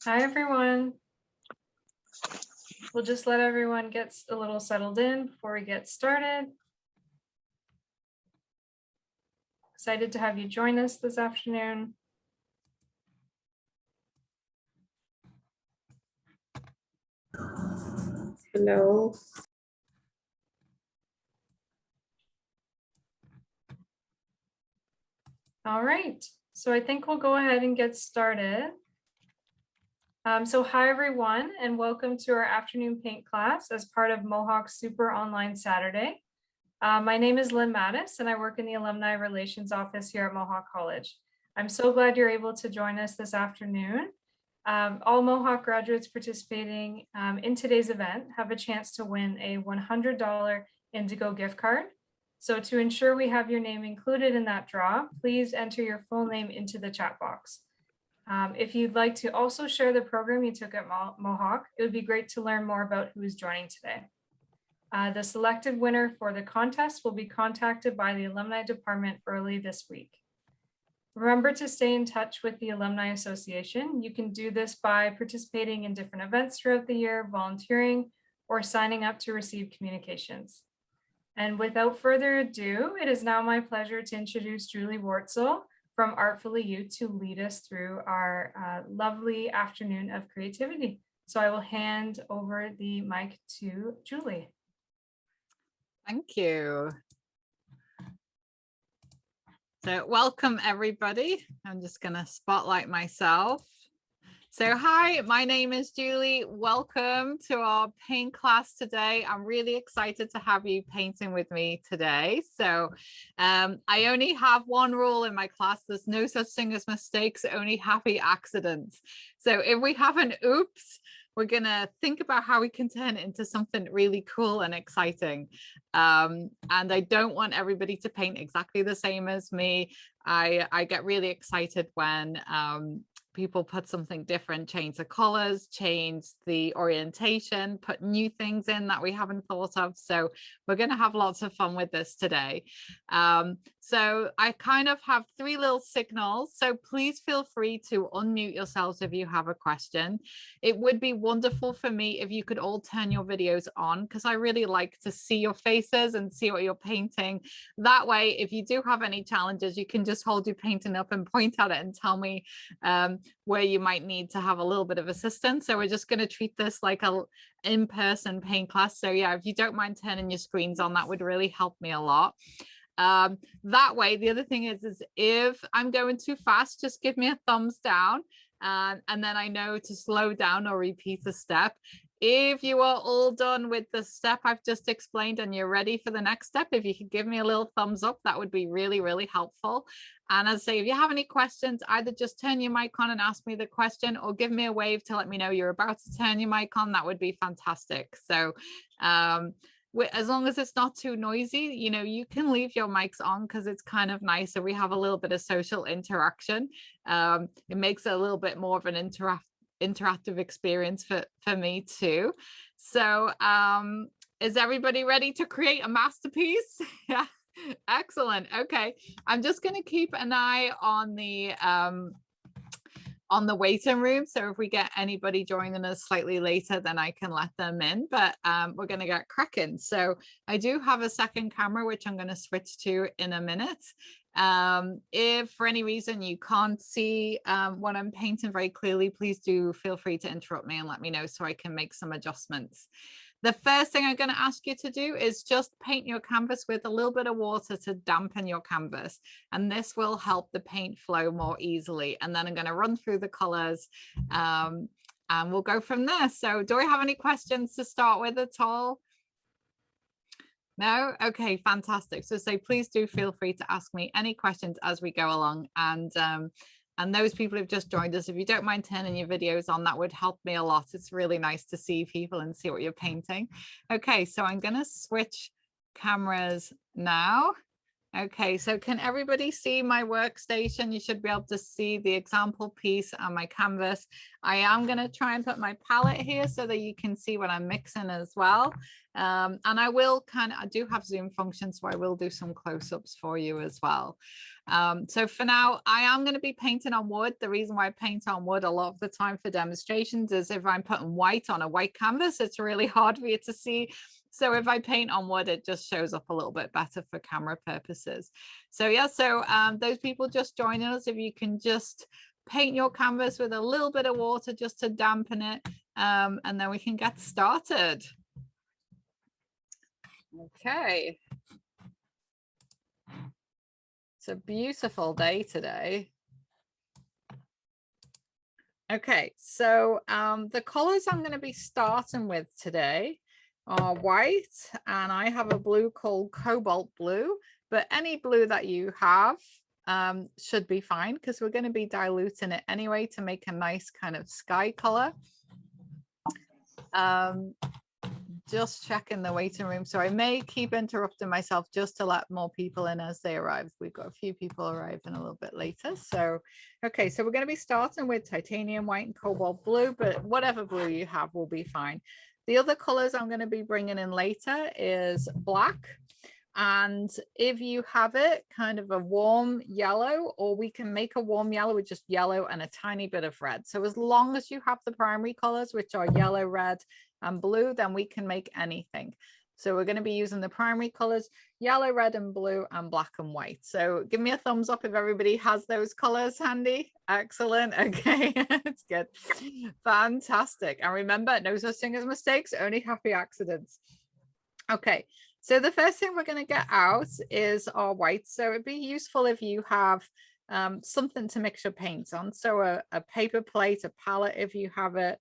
Hi, everyone. We'll just let everyone get a little settled in before we get started. Excited to have you join us this afternoon. Hello. All right, so I think we'll go ahead and get started. So hi, everyone, and welcome to our afternoon paint class as part of Mohawk Super Online Saturday. My name is Lynn Mattis, and I work in the Alumni Relations Office here at Mohawk College. I'm so glad you're able to join us this afternoon. All Mohawk graduates participating in today's event have a chance to win a $100 Indigo gift card. So to ensure we have your name included in that draw, please enter your full name into the chat box. If you'd like to also share the program you took at Mohawk, it would be great to learn more about who is joining today. The selected winner for the contest will be contacted by the Alumni Department early this week. Remember to stay in touch with the Alumni Association. You can do this by participating in different events throughout the year, volunteering, or signing up to receive communications. And without further ado, it is now my pleasure to introduce Julie Wartzel from Artfully You to lead us through our lovely afternoon of creativity. So I will hand over the mic to Julie. Thank you. So welcome everybody. I'm just going to spotlight myself. So hi, my name is Julie. Welcome to our paint class today. I'm really excited to have you painting with me today. So I only have one rule in my class. There's no such thing as mistakes, only happy accidents. So if we have an oops, we're going to think about how we can turn it into something really cool and exciting. And I don't want everybody to paint exactly the same as me. I get really excited when people put something different, change the colors, change the orientation, put new things in that we haven't thought of. So we're going to have lots of fun with this today. So I kind of have three little signals. So please feel free to unmute yourselves if you have a question. It would be wonderful for me if you could all turn your videos on, because I really like to see your faces and see what you're painting. That way, if you do have any challenges, you can just hold your painting up and point at it and tell me where you might need to have a little bit of assistance. So we're just going to treat this like a in-person paint class. So yeah, if you don't mind turning your screens on, that would really help me a lot. That way, the other thing is if I'm going too fast, just give me a thumbs down, and then I know to slow down or repeat a step. If you are all done with the step I've just explained and you're ready for the next step, if you could give me a little thumbs up, that would be really, really helpful. And as I say, if you have any questions, either just turn your mic on and ask me the question, or give me a wave to let me know you're about to turn your mic on. That would be fantastic. So as long as it's not too noisy, you know, you can leave your mics on because it's kind of nice. So we have a little bit of social interaction. It makes it a little bit more of an interactive experience for me too. So is everybody ready to create a masterpiece? Yeah, excellent. Okay, I'm just going to keep an eye on the waiting room, so if we get anybody joining us slightly later, then I can let them in, but we're going to get cracking. So I do have a second camera which I'm going to switch to in a minute. If for any reason you can't see what I'm painting very clearly, please do feel free to interrupt me and let me know so I can make some adjustments. The first thing I'm going to ask you to do is just paint your canvas with a little bit of water to dampen your canvas, and this will help the paint flow more easily. And then I'm going to run through the colors and we'll go from there. So do I have any questions to start with at all? No? Okay, fantastic. So please do feel free to ask me any questions as we go along. And those people who've just joined us, if you don't mind turning your videos on, that would help me a lot. It's really nice to see people and see what you're painting. Okay, so I'm going to switch cameras now. Okay, so can everybody see my workstation? You should be able to see the example piece on my canvas. I am going to try and put my palette here so that you can see what I'm mixing as well. And I do have zoom functions, so I will do some close-ups for you as well. So for now, I am going to be painting on wood. The reason why I paint on wood a lot of the time for demonstrations is if I'm putting white on a white canvas, it's really hard for you to see. So if I paint on wood, it just shows up a little bit better for camera purposes. So yeah, so those people just joining us, if you can just paint your canvas with a little bit of water just to dampen it, and then we can get started. Okay. It's a beautiful day today. Okay, so the colors I'm going to be starting with today are white, and I have a blue called cobalt blue, but any blue that you have should be fine because we're going to be diluting it anyway to make a nice kind of sky color. Just checking the waiting room, so I may keep interrupting myself just to let more people in as they arrive. We've got a few people arriving a little bit later. So okay, so we're going to be starting with titanium white and cobalt blue, but whatever blue you have will be fine. The other colors I'm going to be bringing in later is black, and if you have it kind of a warm yellow, or we can make a warm yellow with just yellow and a tiny bit of red. So as long as you have the primary colors, which are yellow, red and blue, then we can make anything. So we're going to be using the primary colors, yellow, red and blue, and black and white. So give me a thumbs up if everybody has those colors handy. Excellent. Okay, it's good. Fantastic. And remember, no such thing as mistakes, only happy accidents. Okay, so the first thing we're going to get out is our white. So it'd be useful if you have something to mix your paints on. So a paper plate, a palette if you have it,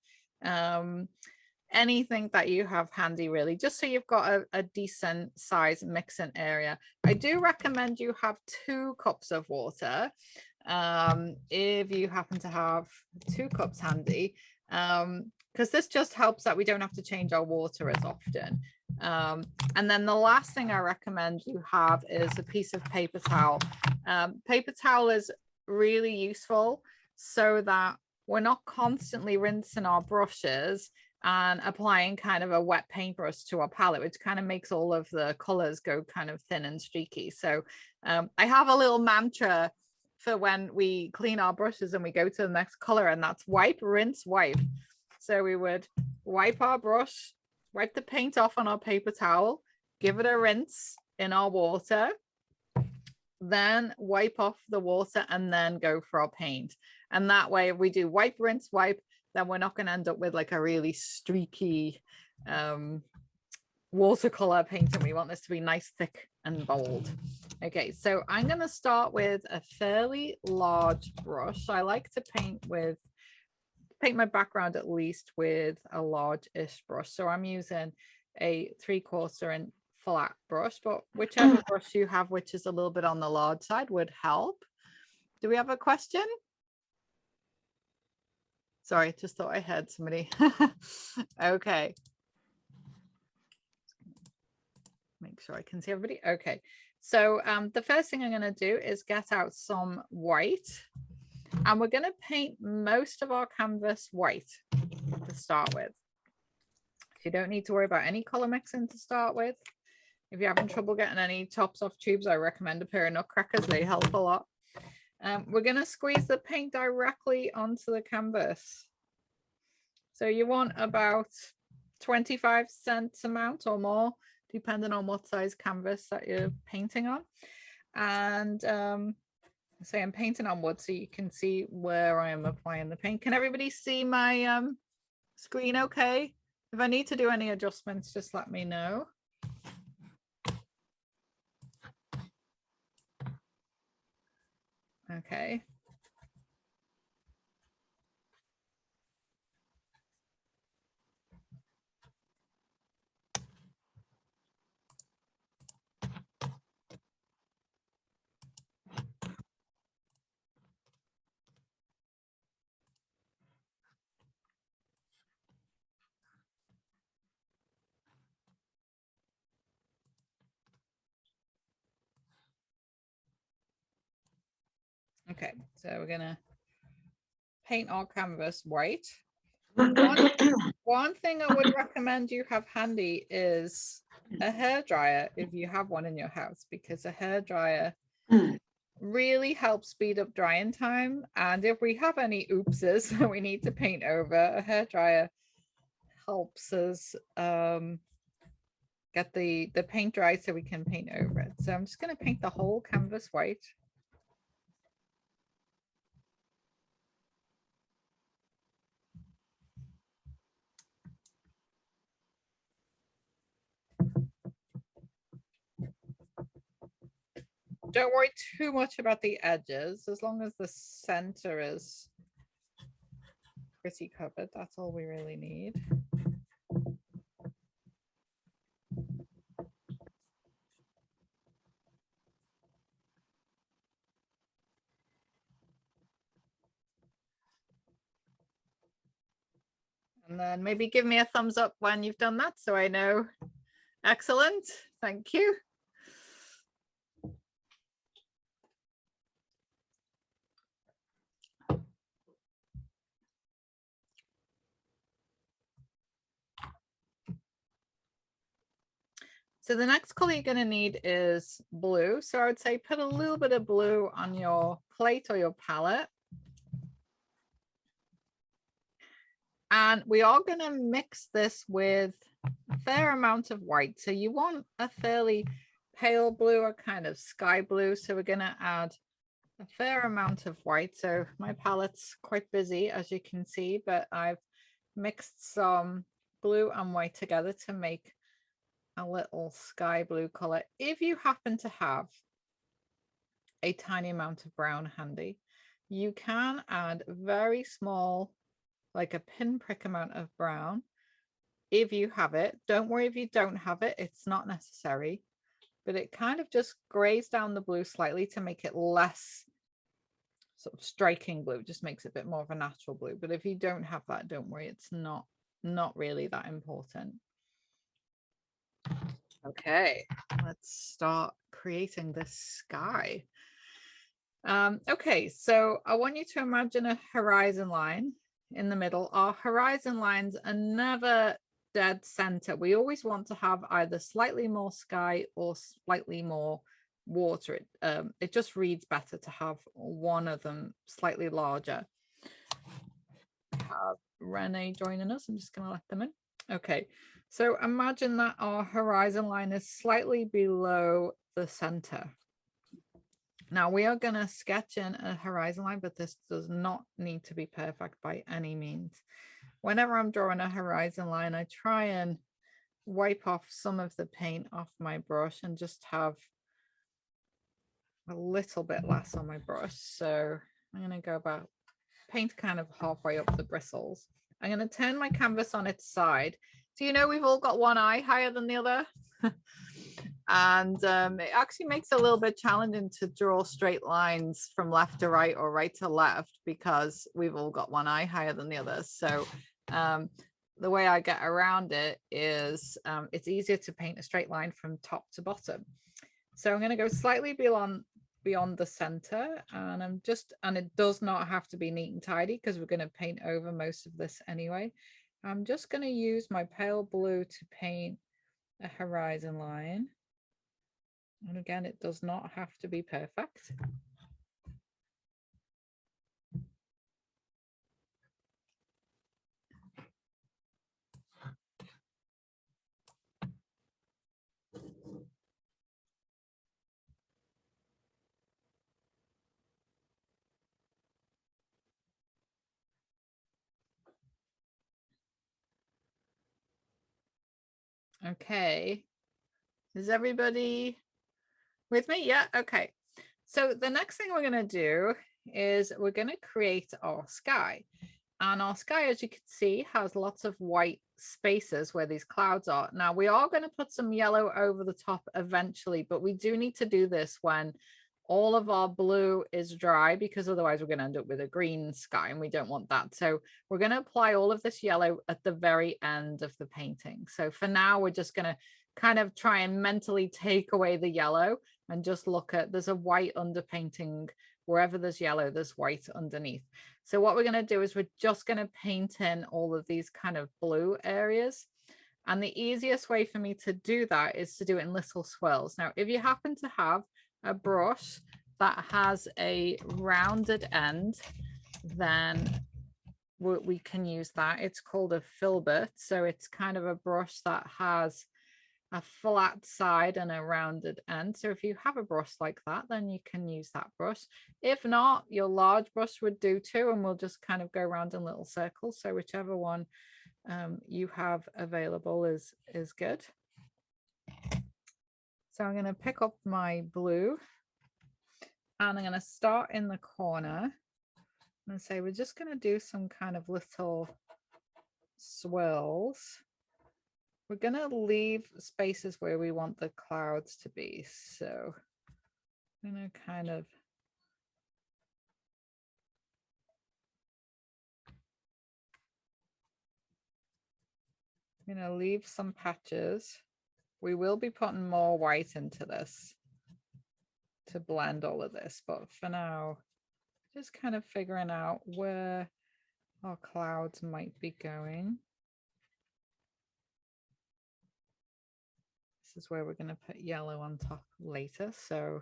anything that you have handy really, just so you've got a decent size mixing area. I do recommend you have 2 cups of water if you happen to have 2 cups handy, because this just helps that we don't have to change our water as often. And then the last thing I recommend you have is a piece of paper towel. Paper towel is really useful so that we're not constantly rinsing our brushes and applying kind of a wet paintbrush to our palette, which kind of makes all of the colors go kind of thin and streaky. So I have a little mantra for when we clean our brushes and we go to the next color, and that's wipe, rinse, wipe. So we would wipe our brush, wipe the paint off on our paper towel, give it a rinse in our water, then wipe off the water and then go for our paint. And that way, if we do wipe, rinse, wipe, then we're not going to end up with like a really streaky watercolor painting. We want this to be nice, thick and bold. Okay, so I'm going to start with a fairly large brush. I like to paint my background at least with a large-ish brush. So I'm using a 3/4 inch flat brush, but whichever brush you have, which is a little bit on the large side, would help. Do we have a question? Sorry, just thought I heard somebody. Okay. Make sure I can see everybody. Okay. So the first thing I'm going to do is get out some white, and we're going to paint most of our canvas white to start with. You don't need to worry about any color mixing to start with. If you're having trouble getting any tops off tubes, I recommend a pair of nutcrackers. They help a lot. We're going to squeeze the paint directly onto the canvas. So you want about 25 cents amount or more, depending on what size canvas that you're painting on. And say I'm painting on wood, so you can see where I am applying the paint. Can everybody see my screen okay? If I need to do any adjustments, just let me know. Okay. Okay, so we're gonna paint our canvas white. One thing I would recommend you have handy is a hairdryer if you have one in your house, because a hairdryer really helps speed up drying time. And if we have any oopses that we need to paint over, a hairdryer helps us get the paint dry so we can paint over it. So I'm just going to paint the whole canvas white. Don't worry too much about the edges, as long as the center is pretty covered. That's all we really need. And then maybe give me a thumbs up when you've done that so I know. Excellent. Thank you. So the next color you're going to need is blue. So I would say put a little bit of blue on your plate or your palette. And we are going to mix this with a fair amount of white. So you want a fairly pale blue or kind of sky blue. So we're going to add a fair amount of white. So my palette's quite busy, as you can see, but I've mixed some blue and white together to make a little sky blue color. If you happen to have a tiny amount of brown handy, you can add very small, like a pinprick amount of brown if you have it. Don't worry if you don't have it, it's not necessary, but it kind of just grays down the blue slightly to make it less sort of striking blue, just makes it a bit more of a natural blue. But if you don't have that, don't worry, it's not really that important. Okay, let's start creating this sky. Okay, so I want you to imagine a horizon line in the middle. Our horizon lines are never dead center. We always want to have either slightly more sky or slightly more water. It just reads better to have one of them slightly larger. We have Renee joining us. I'm just going to let them in. Okay, so imagine that our horizon line is slightly below the center. Now we are going to sketch in a horizon line, but this does not need to be perfect by any means. Whenever I'm drawing a horizon line, I try and wipe off some of the paint off my brush and just have a little bit less on my brush. So I'm going to go about paint kind of halfway up the bristles. I'm going to turn my canvas on its side. So you know we've all got one eye higher than the other. And it actually makes it a little bit challenging to draw straight lines from left to right or right to left because we've all got one eye higher than the other. So the way I get around it is it's easier to paint a straight line from top to bottom. So I'm going to go slightly beyond the center, and it does not have to be neat and tidy because we're going to paint over most of this anyway. I'm just going to use my pale blue to paint a horizon line. And again, it does not have to be perfect. Okay, is everybody with me? Yeah, okay. So the next thing we're going to do is we're going to create our sky. And our sky, as you can see, has lots of white spaces where these clouds are. Now, we are going to put some yellow over the top eventually, but we do need to do this when all of our blue is dry, because otherwise we're going to end up with a green sky, and we don't want that. So we're going to apply all of this yellow at the very end of the painting. So for now, we're just going to kind of try and mentally take away the yellow and just look at, there's a white underpainting wherever there's yellow, there's white underneath. So what we're going to do is we're just going to paint in all of these kind of blue areas. And the easiest way for me to do that is to do it in little swirls. Now, if you happen to have a brush that has a rounded end, then we can use that. It's called a filbert. So it's kind of a brush that has a flat side and a rounded end. So if you have a brush like that, then you can use that brush. If not, your large brush would do too, and we'll just kind of go around in little circles. So whichever one you have available is good. So I'm going to pick up my blue and I'm going to start in the corner and say we're just going to do some kind of little swirls. We're going to leave spaces where we want the clouds to be. So I'm going to kind of leave some patches. We will be putting more white into this to blend all of this, but for now, just kind of figuring out where our clouds might be going. This is where we're going to put yellow on top later. So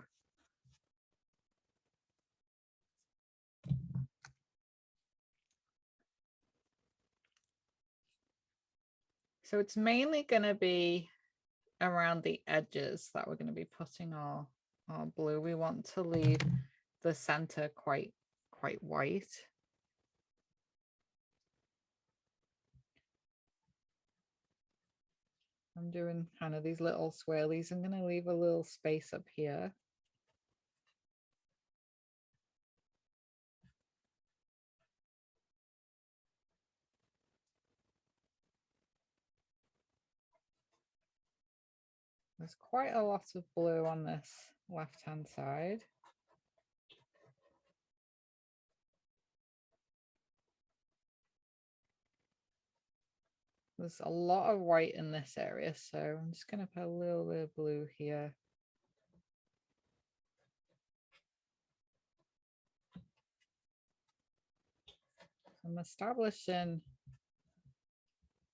it's mainly going to be around the edges that we're going to be putting our blue. We want to leave the center quite white. I'm doing kind of these little swirlies. I'm going to leave a little space up here. There's quite a lot of blue on this left-hand side. There's a lot of white in this area, so I'm just going to put a little bit of blue here. I'm establishing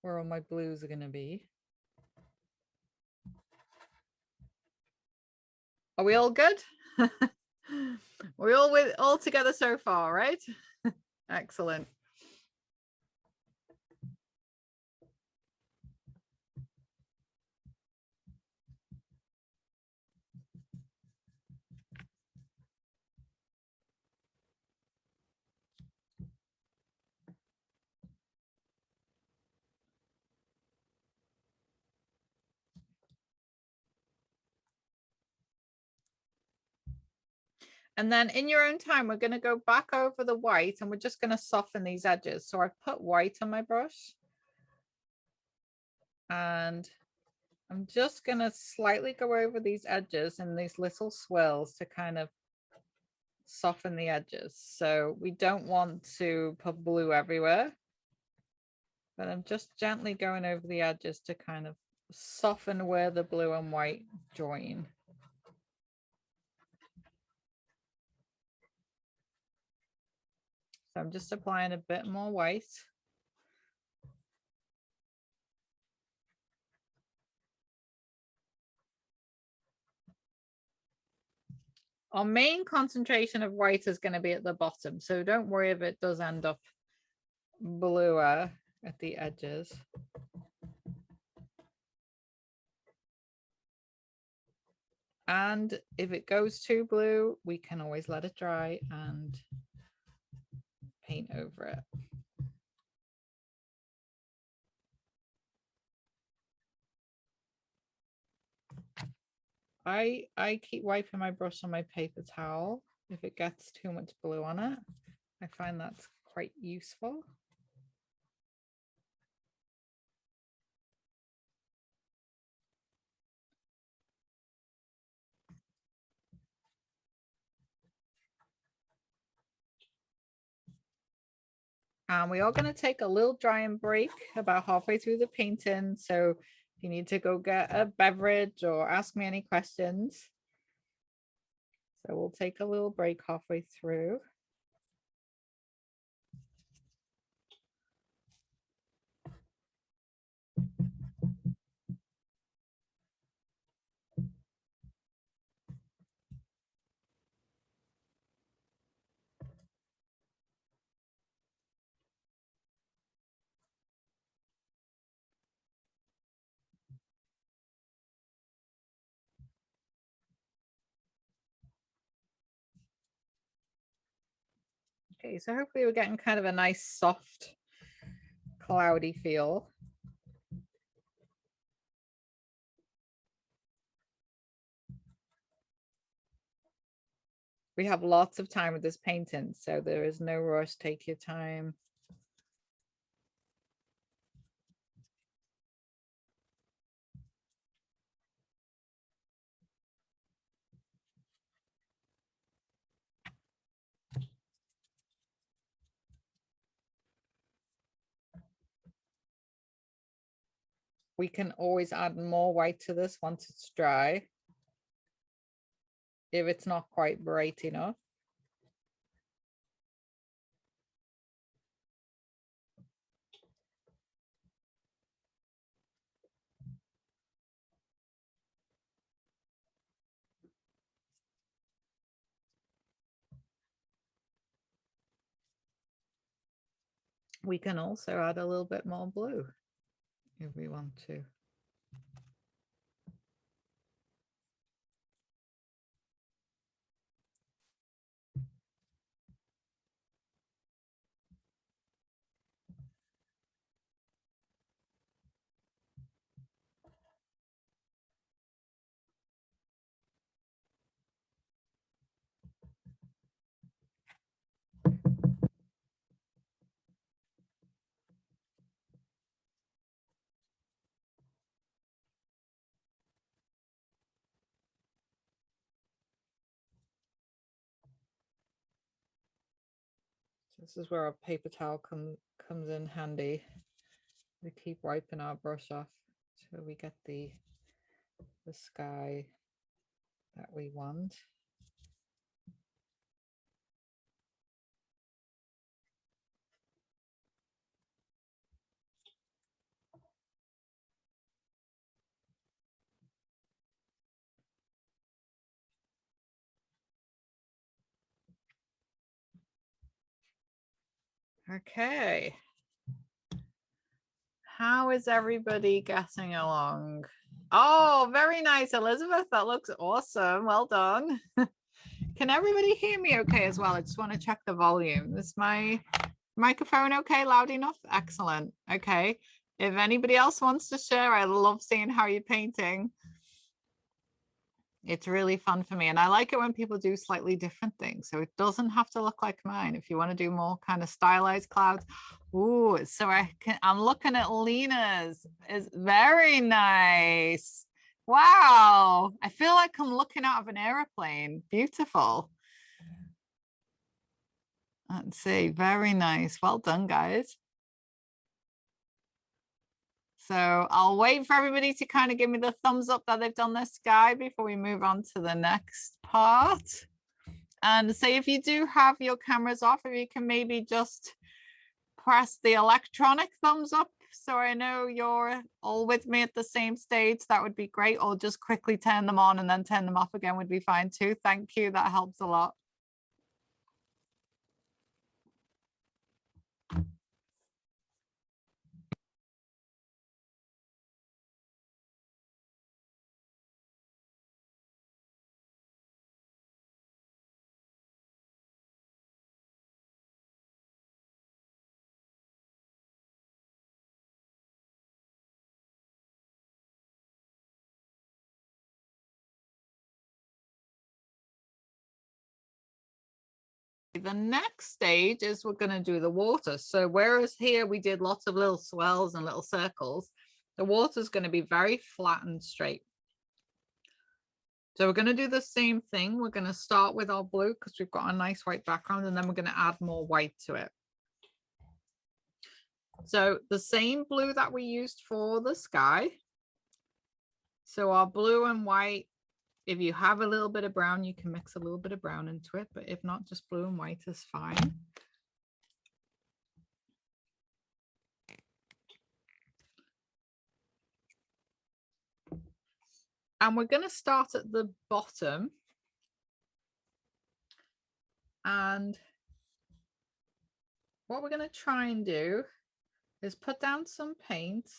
where all my blues are going to be. Are we all good? We're all together so far, right? Excellent. And then in your own time, we're going to go back over the white and we're just going to soften these edges. So I've put white on my brush. And I'm just going to slightly go over these edges in these little swirls to kind of soften the edges. So we don't want to put blue everywhere, but I'm just gently going over the edges to kind of soften where the blue and white join. So I'm just applying a bit more white. Our main concentration of white is going to be at the bottom, so don't worry if it does end up bluer at the edges. And if it goes too blue, we can always let it dry and paint over it. I keep wiping my brush on my paper towel if it gets too much blue on it. I find that's quite useful. And we are going to take a little drying break about halfway through the painting. So if you need to go get a beverage or ask me any questions, So we'll take a little break halfway through. Okay, so hopefully we're getting kind of a nice soft cloudy feel. We have lots of time with this painting, so there is no rush. Take your time. We can always add more white to this once it's dry, if it's not quite bright enough. We can also add a little bit more blue if we want to. This is where our paper towel comes in handy. We keep wiping our brush off so we get the sky that we want. Okay. How is everybody getting along? Oh, very nice, Elizabeth. That looks awesome. Well done. Can everybody hear me okay as well? I just want to check the volume. Is my microphone okay? Loud enough? Excellent. Okay. If anybody else wants to share, I love seeing how you're painting. It's really fun for me. And I like it when people do slightly different things. So it doesn't have to look like mine. If you want to do more kind of stylized clouds. Ooh, so I'm looking at Lena's. It's very nice. Wow. I feel like I'm looking out of an airplane. Beautiful. Let's see. Very nice. Well done, guys. So I'll wait for everybody to kind of give me the thumbs up that they've done their sky before we move on to the next part. And say if you do have your cameras off, if you can maybe just press the electronic thumbs up so I know you're all with me at the same stage, that would be great. Or just quickly turn them on and then turn them off again would be fine too. Thank you. That helps a lot. The next stage is we're going to do the water. So whereas here we did lots of little swells and little circles, the water is going to be very flat and straight. So we're going to do the same thing. We're going to start with our blue because we've got a nice white background, and then we're going to add more white to it. So the same blue that we used for the sky. So our blue and white If you have a little bit of brown, you can mix a little bit of brown into it, but if not, just blue and white is fine. And we're going to start at the bottom. And what we're going to try and do is put down some paint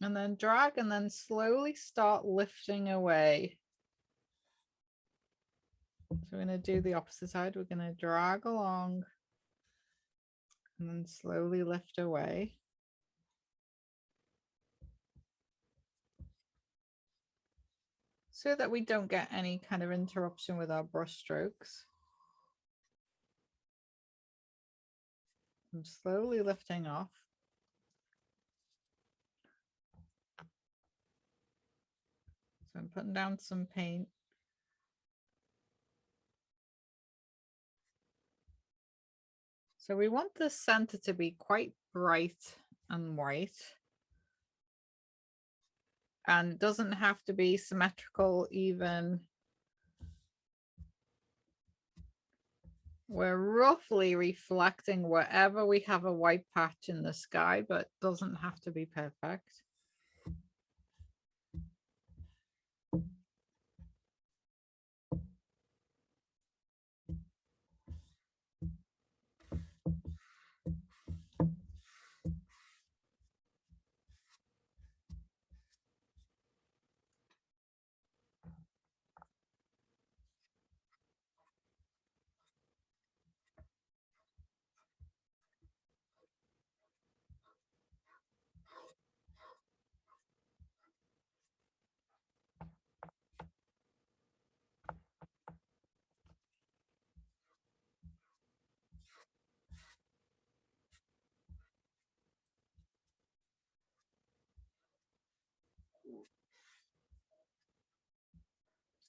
and then drag and then slowly start lifting away. So we're going to do the opposite side. We're going to drag along and then slowly lift away. So that we don't get any kind of interruption with our brush strokes. I'm slowly lifting off. So I'm putting down some paint. So we want the center to be quite bright and white. And it doesn't have to be symmetrical even. We're roughly reflecting wherever we have a white patch in the sky, but it doesn't have to be perfect.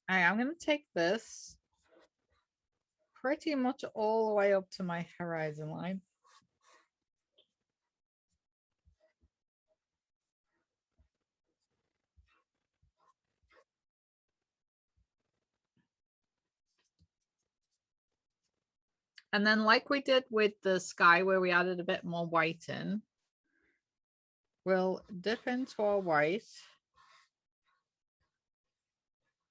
All right, I'm going to take this pretty much all the way up to my horizon line. And then like we did with the sky where we added a bit more white in, we'll dip into our white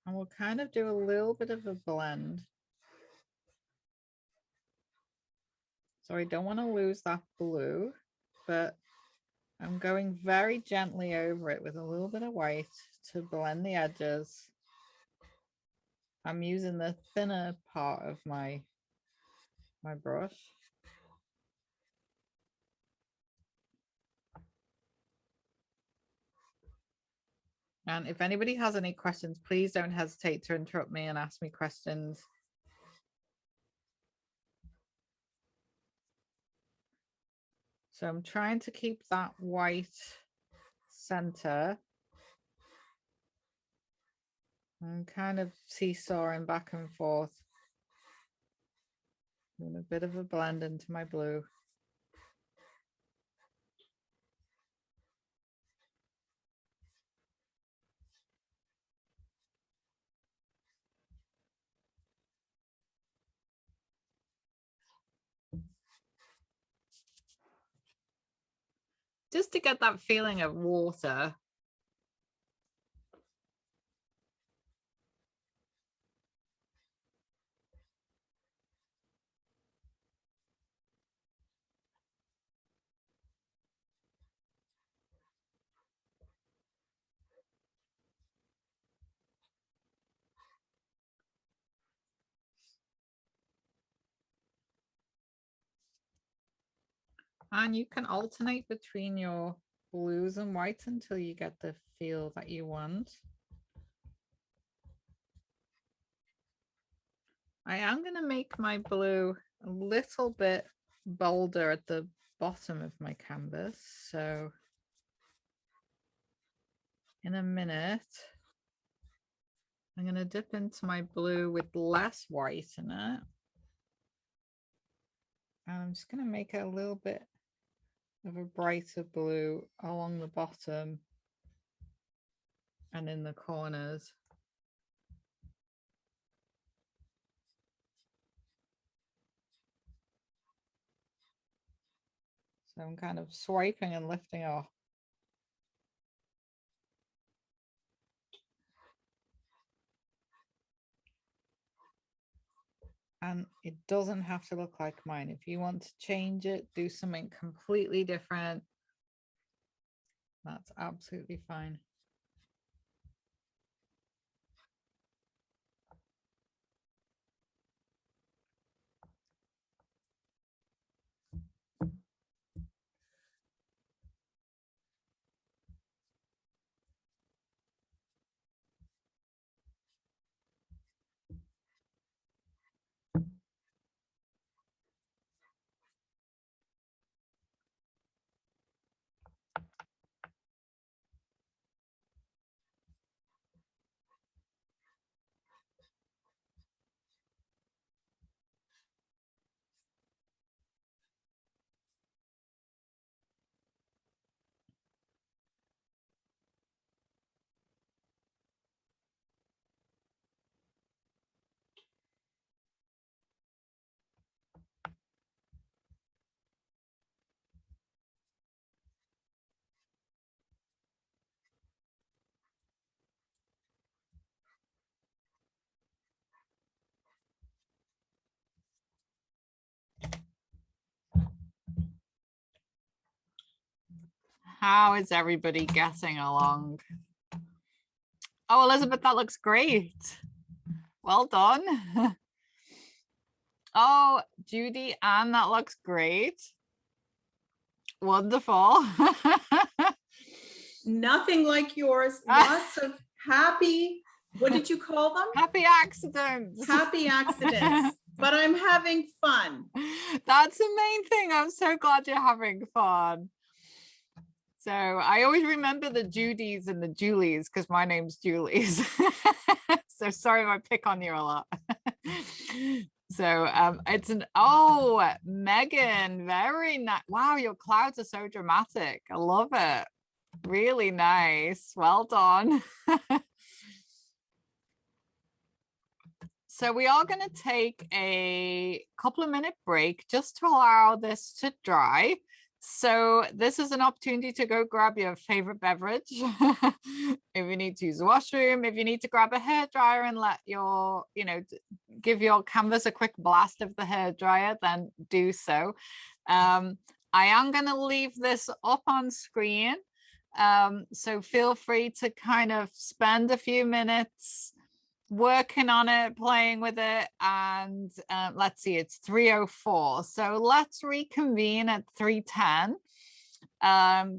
and we'll kind of do a little bit of a blend. So I don't want to lose that blue, but I'm going very gently over it with a little bit of white to blend the edges. I'm using the thinner part of my brush. And if anybody has any questions, please don't hesitate to interrupt me and ask me questions. So I'm trying to keep that white center. I'm kind of seesawing back and forth. Doing a bit of a blend into my blue. Just to get that feeling of water. And you can alternate between your blues and whites until you get the feel that you want. I am going to make my blue a little bit bolder at the bottom of my canvas. So in a minute, I'm going to dip into my blue with less white in it. And I'm just going to make it a little bit of a brighter blue along the bottom and in the corners. So I'm kind of swiping and lifting off. And it doesn't have to look like mine. If you want to change it, do something completely different, that's absolutely fine. How is everybody getting along? Oh, Elizabeth, that looks great. Well done. Oh, Judy, Anne, that looks great. Wonderful. Nothing like yours. Lots of happy, what did you call them? Happy accidents. Happy accidents. But I'm having fun. That's the main thing. I'm so glad you're having fun. So I always remember the Judys and the Julies because my name's Julie's. So sorry if I pick on you a lot. So it's an, oh, Megan, very nice. Wow, your clouds are so dramatic. I love it. Really nice. Well done. So we are going to take a couple of minute break just to allow this to dry. So this is an opportunity to go grab your favorite beverage. If you need to use the washroom, if you need to grab a hairdryer and let your, give your canvas a quick blast of the hairdryer, then do so. I am going to leave this up on screen. So feel free to kind of spend a few minutes working on it, playing with it, and let's see, it's 3:04, so let's reconvene at 3:10.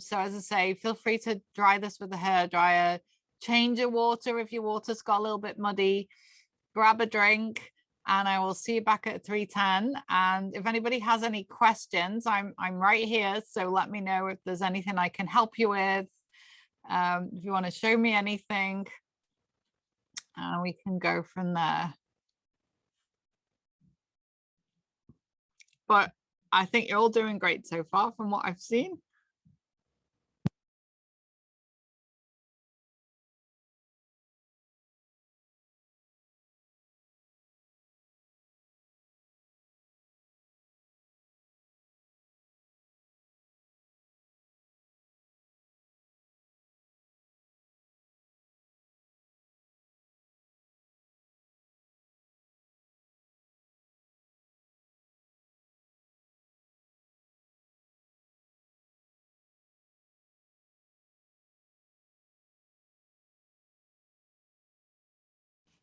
So as I say, feel free to dry this with a hairdryer, change your water if your water's got a little bit muddy, grab a drink, and I will see you back at 3:10. And if anybody has any questions, I'm right here, so let me know if there's anything I can help you with. If you want to show me anything, we can go from there. But I think you're all doing great so far from what I've seen.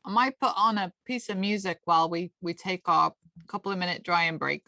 I might put on a piece of music while we take our couple of minute drying break.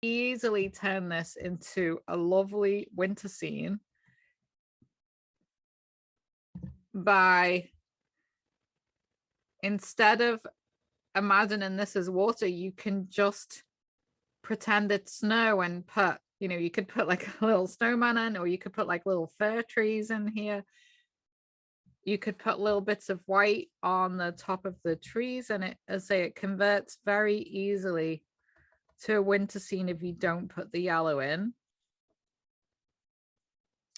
easily turn this into a lovely winter scene by, instead of imagining this as water, you can just pretend it's snow and put, you know, you could put like a little snowman in, or you could put like little fir trees in here. You could put little bits of white on the top of the trees, and it, as I say, it converts very easily to a winter scene if you don't put the yellow in.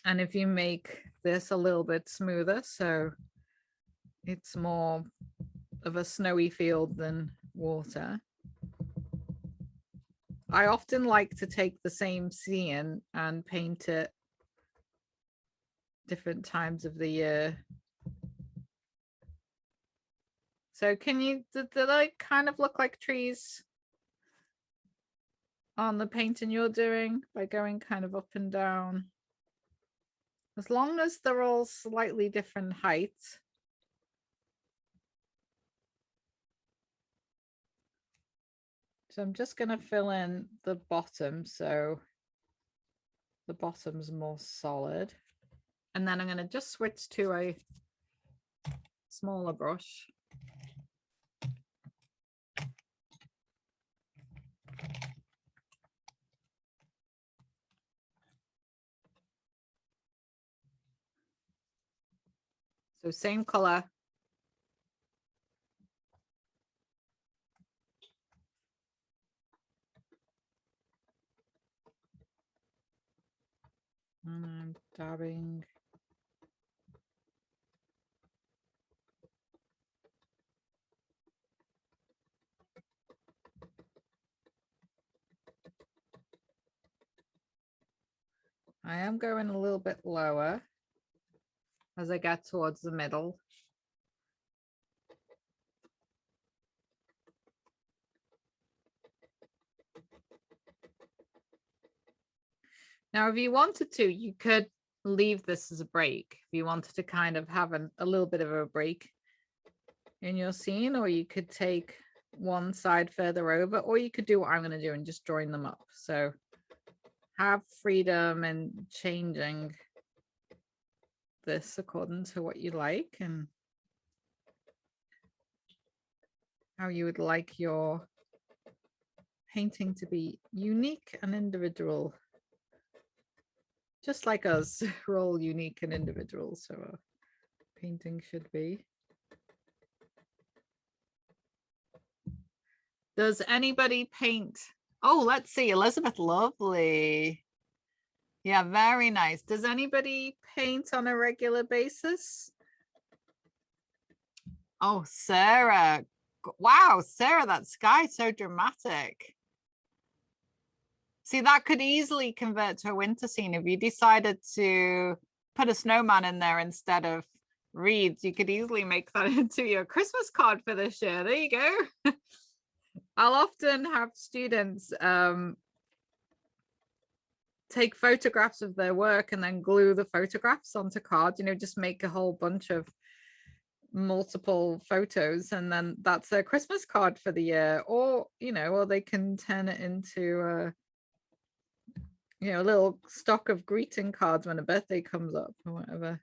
And if you make this a little bit smoother, so it's more of a snowy field than water. I often like to take the same scene and paint it different times of the year. So can you, did they kind of look like trees on the painting you're doing by going kind of up and down? As long as they're all slightly different heights. So I'm just going to fill in the bottom, so the bottom's more solid. And then I'm going to just switch to a smaller brush. So same color. And I'm dabbing. I am going a little bit lower as I get towards the middle. Now, if you wanted to, you could leave this as a break. If you wanted to kind of have a little bit of a break in your scene, or you could take one side further over, or you could do what I'm going to do and just join them up. So have freedom in changing this according to what you like and how you would like your painting to be unique and individual. Just like us, we're all unique and individual, so our painting should be. Does anybody paint? Oh, let's see, Elizabeth, lovely. Yeah, very nice. Does anybody paint on a regular basis? Oh, Sarah. Wow, Sarah, that sky's so dramatic. See, that could easily convert to a winter scene if you decided to put a snowman in there instead of reeds. You could easily make that into your Christmas card for this year. There you go. I'll often have students take photographs of their work and then glue the photographs onto cards, you know, just make a whole bunch of multiple photos, and then that's their Christmas card for the year. Or, you know, or they can turn it into a, you know, a little stock of greeting cards when a birthday comes up or whatever.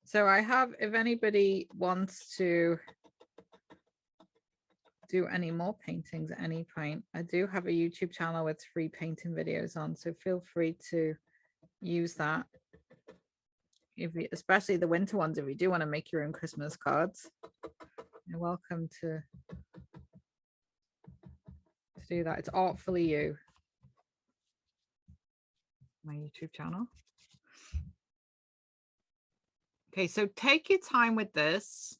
So I have, if anybody wants to do any more paintings at any point, I do have a YouTube channel with free painting videos on, so feel free to use that. If you, especially the winter ones, if you do want to make your own Christmas cards, you're welcome to do that. It's Artfully You, my YouTube channel. Okay, so take your time with this.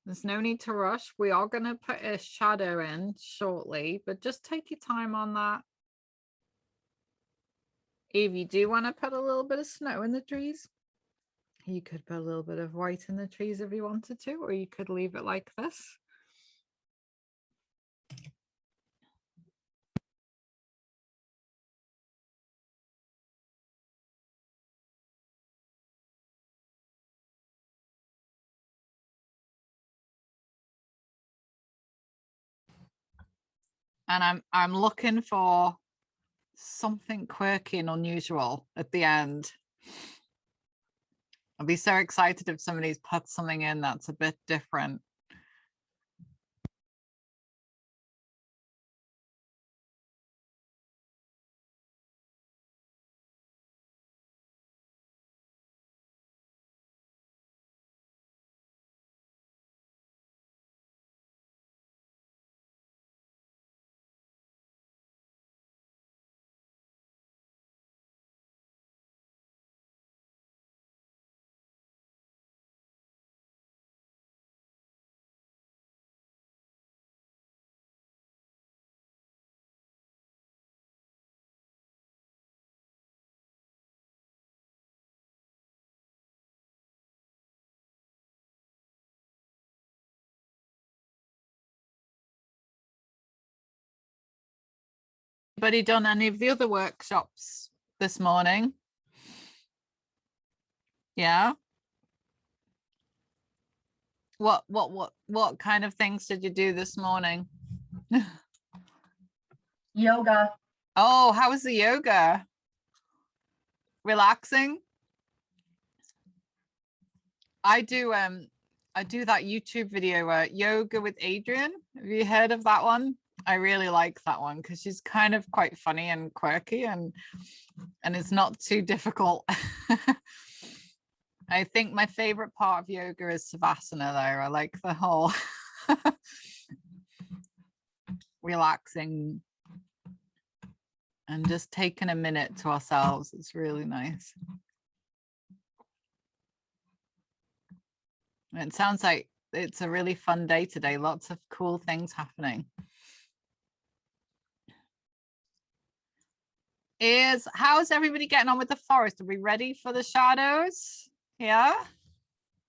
There's no need to rush. We are going to put a shadow in shortly, but just take your time on that. If you do want to put a little bit of snow in the trees, You could put a little bit of white in the trees if you wanted to, or you could leave it like this. And I'm looking for something quirky and unusual at the end. I'll be so excited if somebody's put something in that's a bit different. Anybody done any of the other workshops this morning? Yeah. What kind of things did you do this morning? Yoga. Oh, how was the yoga? Relaxing? I do that YouTube video, yoga with Adrian. Have you heard of that one? I really like that one because she's kind of quite funny and quirky, and it's not too difficult. I think my favorite part of yoga is Savasana though. I like the whole relaxing and just taking a minute to ourselves. It's really nice. It sounds like it's a really fun day today. Lots of cool things happening. How's everybody getting on with the forest? Are we ready for the shadows? Yeah.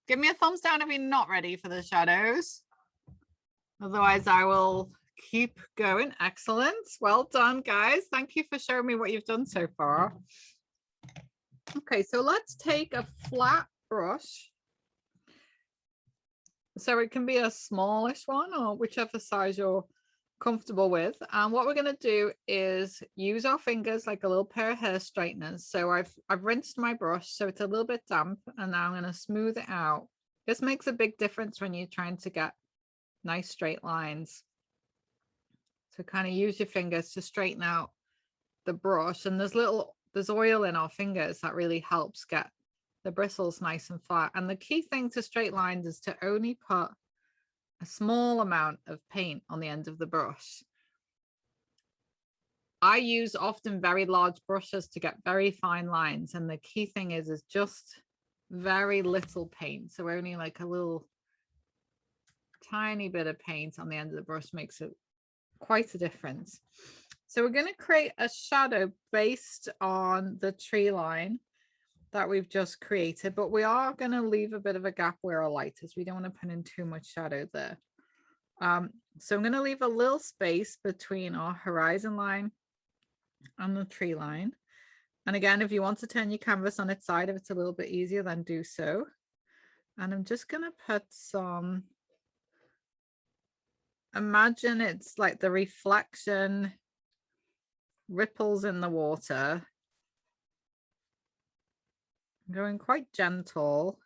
Give me a thumbs down if you're not ready for the shadows. Otherwise, I will keep going. Excellent. Well done, guys. Thank you for showing me what you've done so far. Okay, so let's take a flat brush. So it can be a smallish one or whichever size you're comfortable with. And what we're going to do is use our fingers like a little pair of hair straighteners. So I've rinsed my brush so it's a little bit damp, and now I'm going to smooth it out. This makes a big difference when you're trying to get nice straight lines. So kind of use your fingers to straighten out the brush, and there's oil in our fingers that really helps get the bristles nice and flat. And the key thing to straight lines is to only put a small amount of paint on the end of the brush. I use often very large brushes to get very fine lines, and the key thing is just very little paint. So only like a little tiny bit of paint on the end of the brush makes it quite a difference. So we're going to create a shadow based on the tree line that we've just created, but we are going to leave a bit of a gap where our light is. We don't want to put in too much shadow there. So I'm going to leave a little space between our horizon line and the tree line. And again, if you want to turn your canvas on its side, if it's a little bit easier, then do so. And I'm just going to put some, imagine it's like the reflection ripples in the water, going quite gentle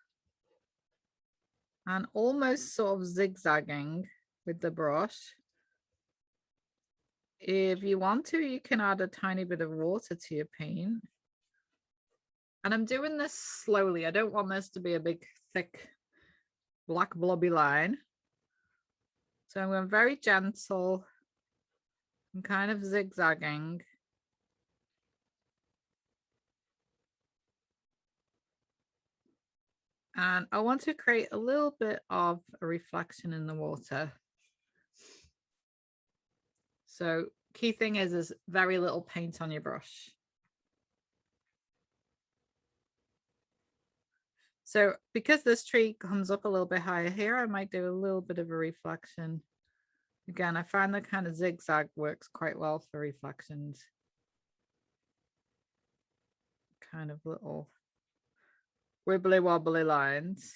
and almost sort of zigzagging with the brush. If you want to, you can add a tiny bit of water to your paint. And I'm doing this slowly. I don't want this to be a big, thick, black blobby line. So I'm going very gentle and kind of zigzagging. And I want to create a little bit of a reflection in the water. So key thing is very little paint on your brush. So because this tree comes up a little bit higher here, I might do a little bit of a reflection. Again, I find the kind of zigzag works quite well for reflections. Kind of little wibbly wobbly lines.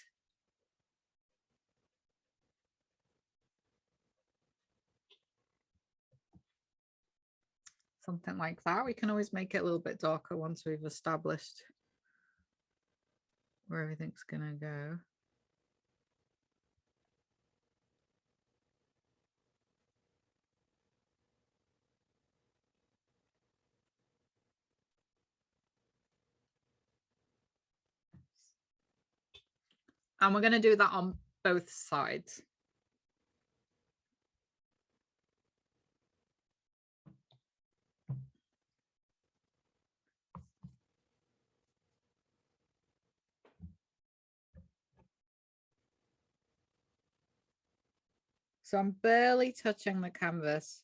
Something like that. We can always make it a little bit darker once we've established where everything's gonna go. And we're going to do that on both sides. So I'm barely touching the canvas.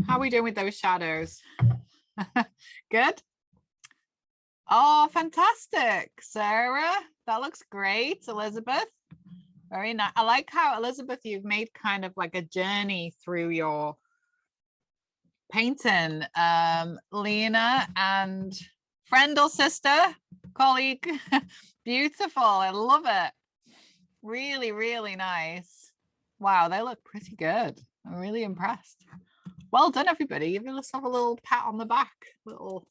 How are we doing with those shadows? Good. Oh, fantastic. Sarah, that looks great. Elizabeth, very nice. I like how, Elizabeth, you've made kind of like a journey through your painting. Lena and friend or sister, colleague, beautiful. I love it. Really, really nice. Wow, they look pretty good. I'm really impressed. Well done, everybody. Give yourself a little pat on the back. Little.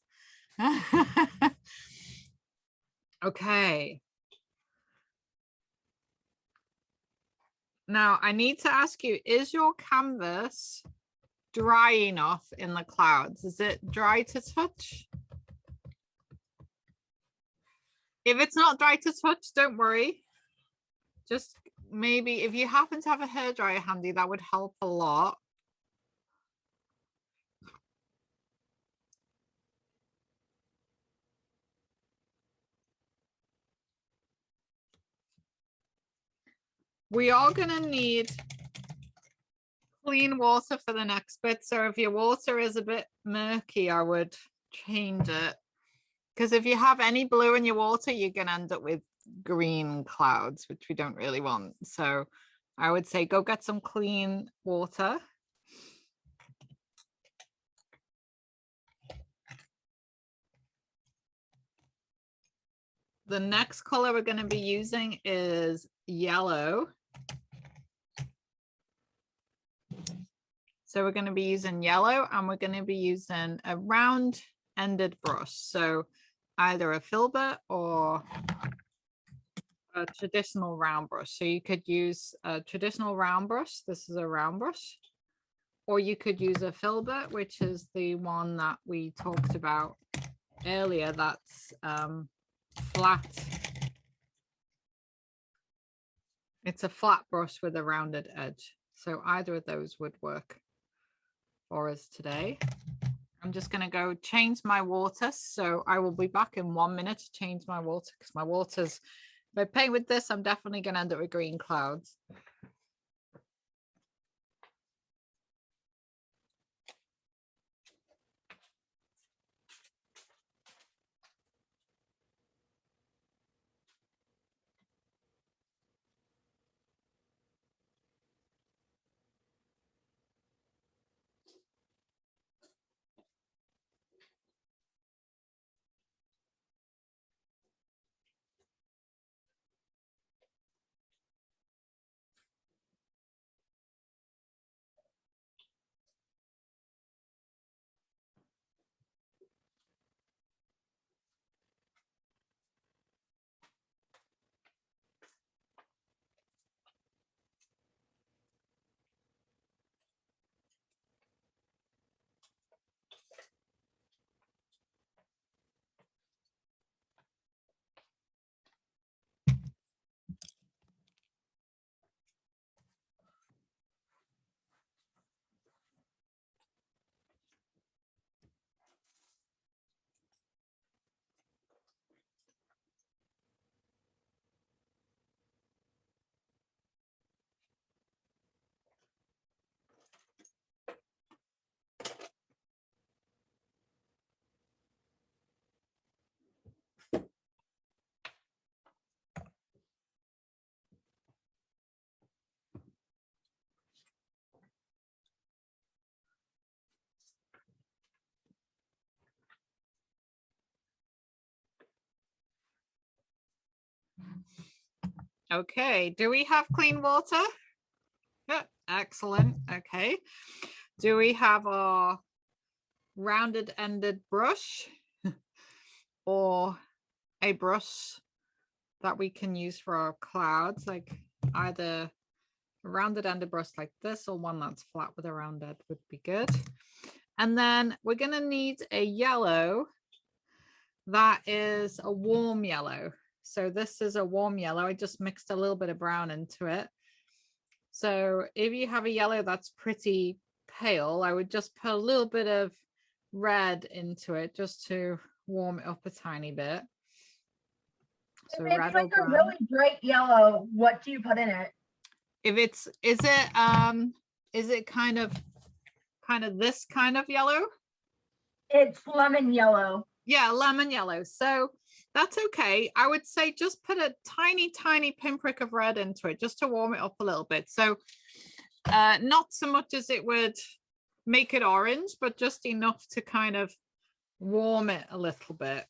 Okay. Now I need to ask you, is your canvas dry enough in the clouds? Is it dry to touch? If it's not dry to touch, don't worry. Just maybe if you happen to have a hairdryer handy, that would help a lot. We are going to need clean water for the next bit. So if your water is a bit murky, I would change it. Because if you have any blue in your water, you're going to end up with green clouds, which we don't really want. So I would say go get some clean water. The next color we're going to be using is yellow. So we're going to be using yellow, and we're going to be using a round-ended brush. So either a filbert or a traditional round brush. So you could use a traditional round brush. This is a round brush. Or you could use a filbert, which is the one that we talked about earlier, that's flat. It's a flat brush with a rounded edge. So either of those would work for us today. I'm just going to go change my water. So I will be back in 1 minute to change my water because my water's, if I paint with this, I'm definitely going to end up with green clouds. Okay, do we have clean water? Yeah, excellent. Okay. Do we have our rounded ended brush or a brush that we can use for our clouds, like either a rounded ended brush like this or one that's flat with a round edge would be good. And then we're going to need a yellow that is a warm yellow. So this is a warm yellow. I just mixed a little bit of brown into it. So if you have a yellow that's pretty pale, I would just put a little bit of red into it just to warm it up a tiny bit. So If it's red or like a brown. really bright yellow, what do you put in it? If it's, is it kind of this kind of yellow? It's lemon yellow. Yeah, lemon yellow. So that's okay. I would say just put a tiny, tiny pinprick of red into it just to warm it up a little bit. So not so much as it would make it orange, but just enough to kind of warm it a little bit.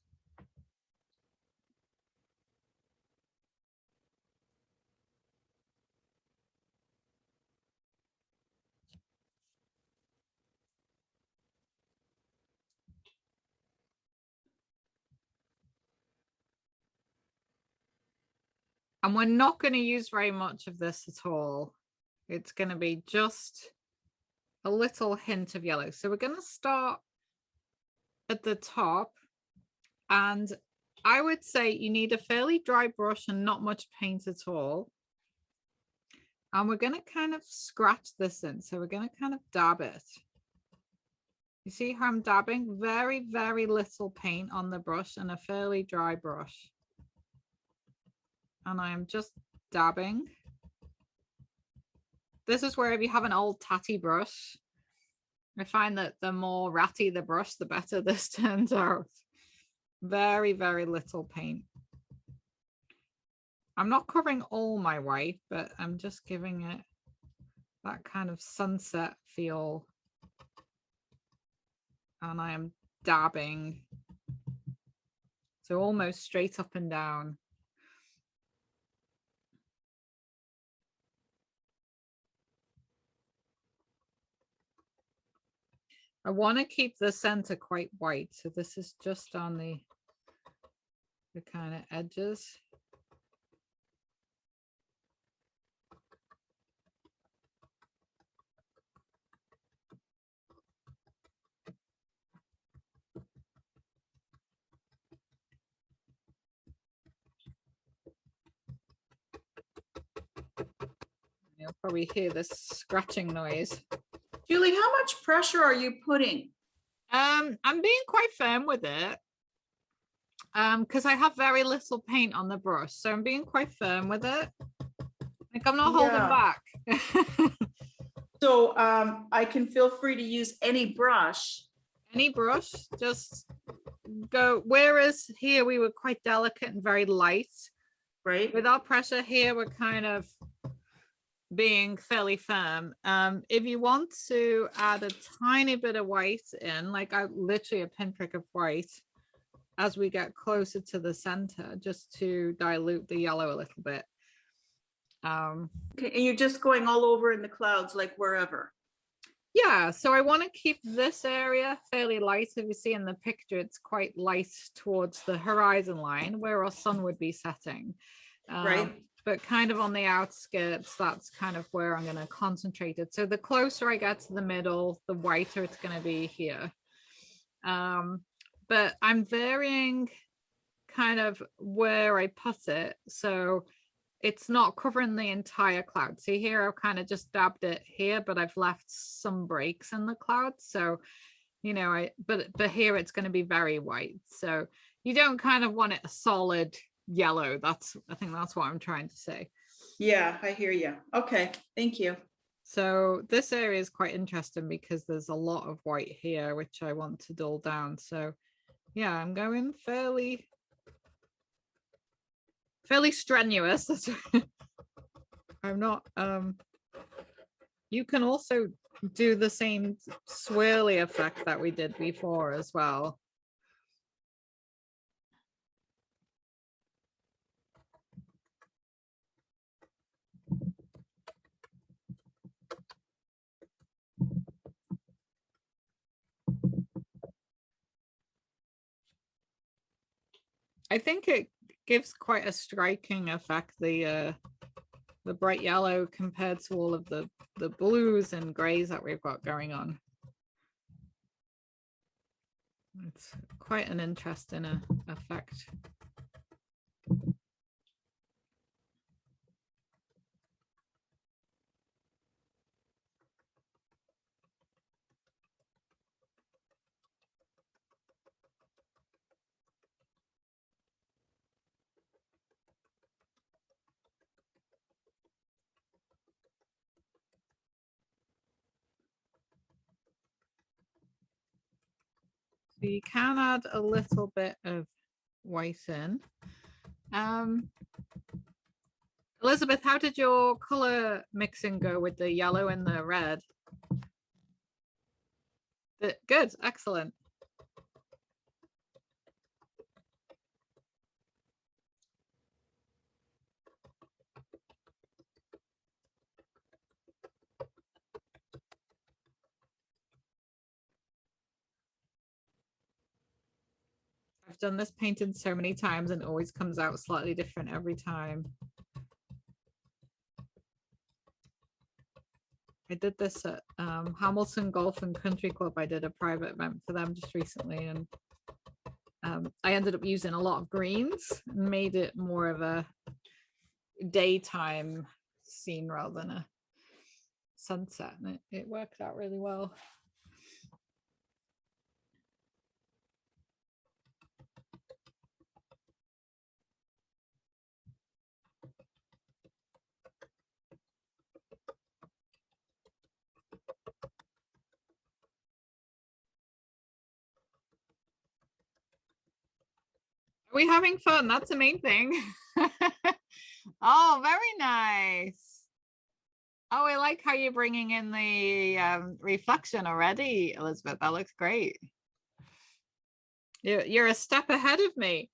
And we're not going to use very much of this at all. It's going to be just a little hint of yellow. So we're going to start at the top. And I would say you need a fairly dry brush and not much paint at all. And we're going to kind of scratch this in. So we're going to kind of dab it. You see how I'm dabbing? Very, very little paint on the brush and a fairly dry brush. And I'm just dabbing. This is where if you have an old tatty brush, I find that the more ratty the brush, the better this turns out. Very, very little paint. I'm not covering all my white, but I'm just giving it that kind of sunset feel. And I am dabbing. So almost straight up and down. I want to keep the center quite white. So this is just on the kind of edges. You'll probably hear this scratching noise. Julie, how much pressure are you putting? I'm being quite firm with it. Because I have very little paint on the brush, so I'm being quite firm with it. Like I'm not holding Yeah. back. So I can feel free to use any brush. Any brush, just go. Whereas here we were quite delicate and very light. Right? With our pressure here, we're kind of being fairly firm. If you want to add a tiny bit of white in, like literally a pinprick of white, as we get closer to the center, just to dilute the yellow a little bit. Okay, and you're just going all over in the clouds, like wherever. Yeah, so I want to keep this area fairly light. If you see in the picture, it's quite light towards the horizon line where our sun would be setting. Right. But kind of on the outskirts, that's kind of where I'm going to concentrate it. So the closer I get to the middle, the whiter it's going to be here. But I'm varying kind of where I put it. So it's not covering the entire cloud. See here, I've kind of just dabbed it here, but I've left some breaks in the cloud. So, you know, but here it's going to be very white. So you don't kind of want it a solid yellow. I think that's what I'm trying to say. Yeah, I hear you. Okay, thank you. So this area is quite interesting because there's a lot of white here, which I want to dull down. So yeah, I'm going fairly strenuous. I'm not, you can also do the same swirly effect that we did before as well. I think it gives quite a striking effect, the bright yellow compared to all of the blues and grays that we've got going on. It's quite an interesting effect. So you can add a little bit of white in. Elizabeth, how did your color mixing go with the yellow and the red? Good, excellent. I've done this painting so many times and it always comes out slightly different every time. I did this at Hamilton Golf and Country Club. I did a private event for them just recently, and I ended up using a lot of greens and made it more of a daytime scene rather than a sunset, and it worked out really well. Are we having fun? That's the main thing. Oh, very nice. Oh, I like how you're bringing in the reflection already, Elizabeth. That looks great. You're a step ahead of me.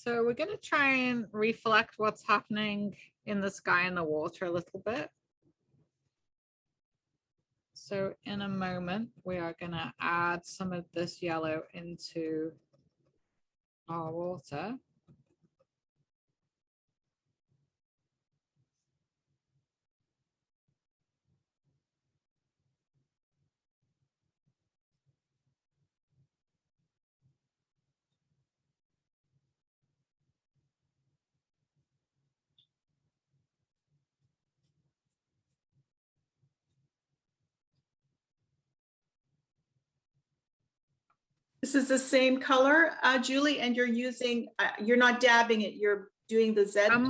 So we're going to try and reflect what's happening in the sky and the water a little bit. So in a moment, we are going to add some of this yellow into our water. This is the same color, Julie, and you're using, you're not dabbing it, you're doing the Z. I'm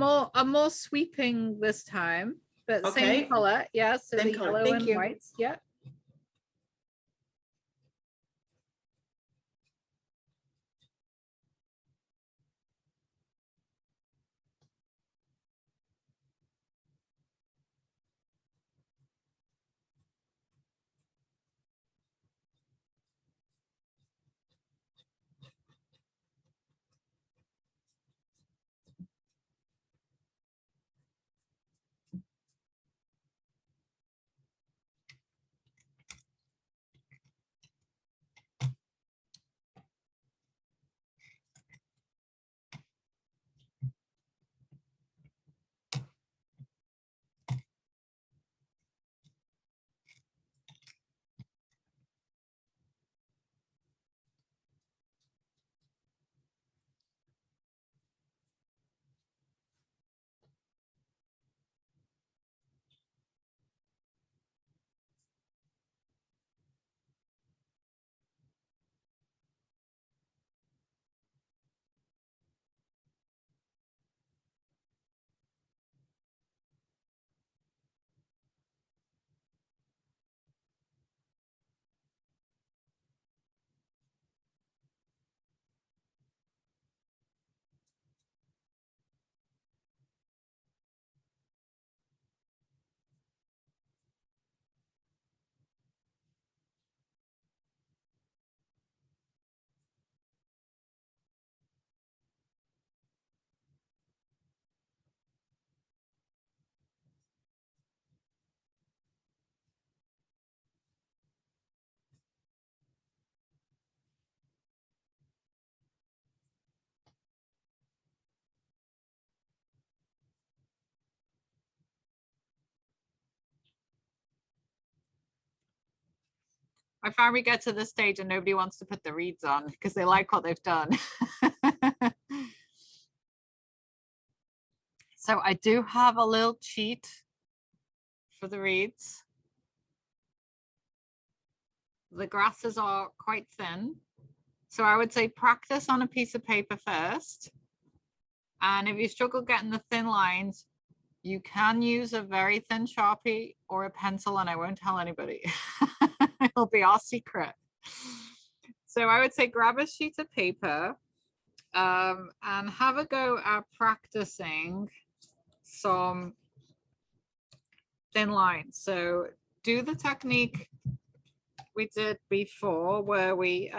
more sweeping this time, but Okay. same color. Yeah, so Same the color. yellow Thank and you. whites. Yeah. I find we get to this stage and nobody wants to put the reeds on because they like what they've done. So I do have a little cheat for the reeds. The grasses are quite thin. So I would say practice on a piece of paper first. And if you struggle getting the thin lines, you can use a very thin Sharpie or a pencil, and I won't tell anybody. It'll be our secret. So I would say grab a sheet of paper and have a go at practicing some thin lines. So do the technique we did before where we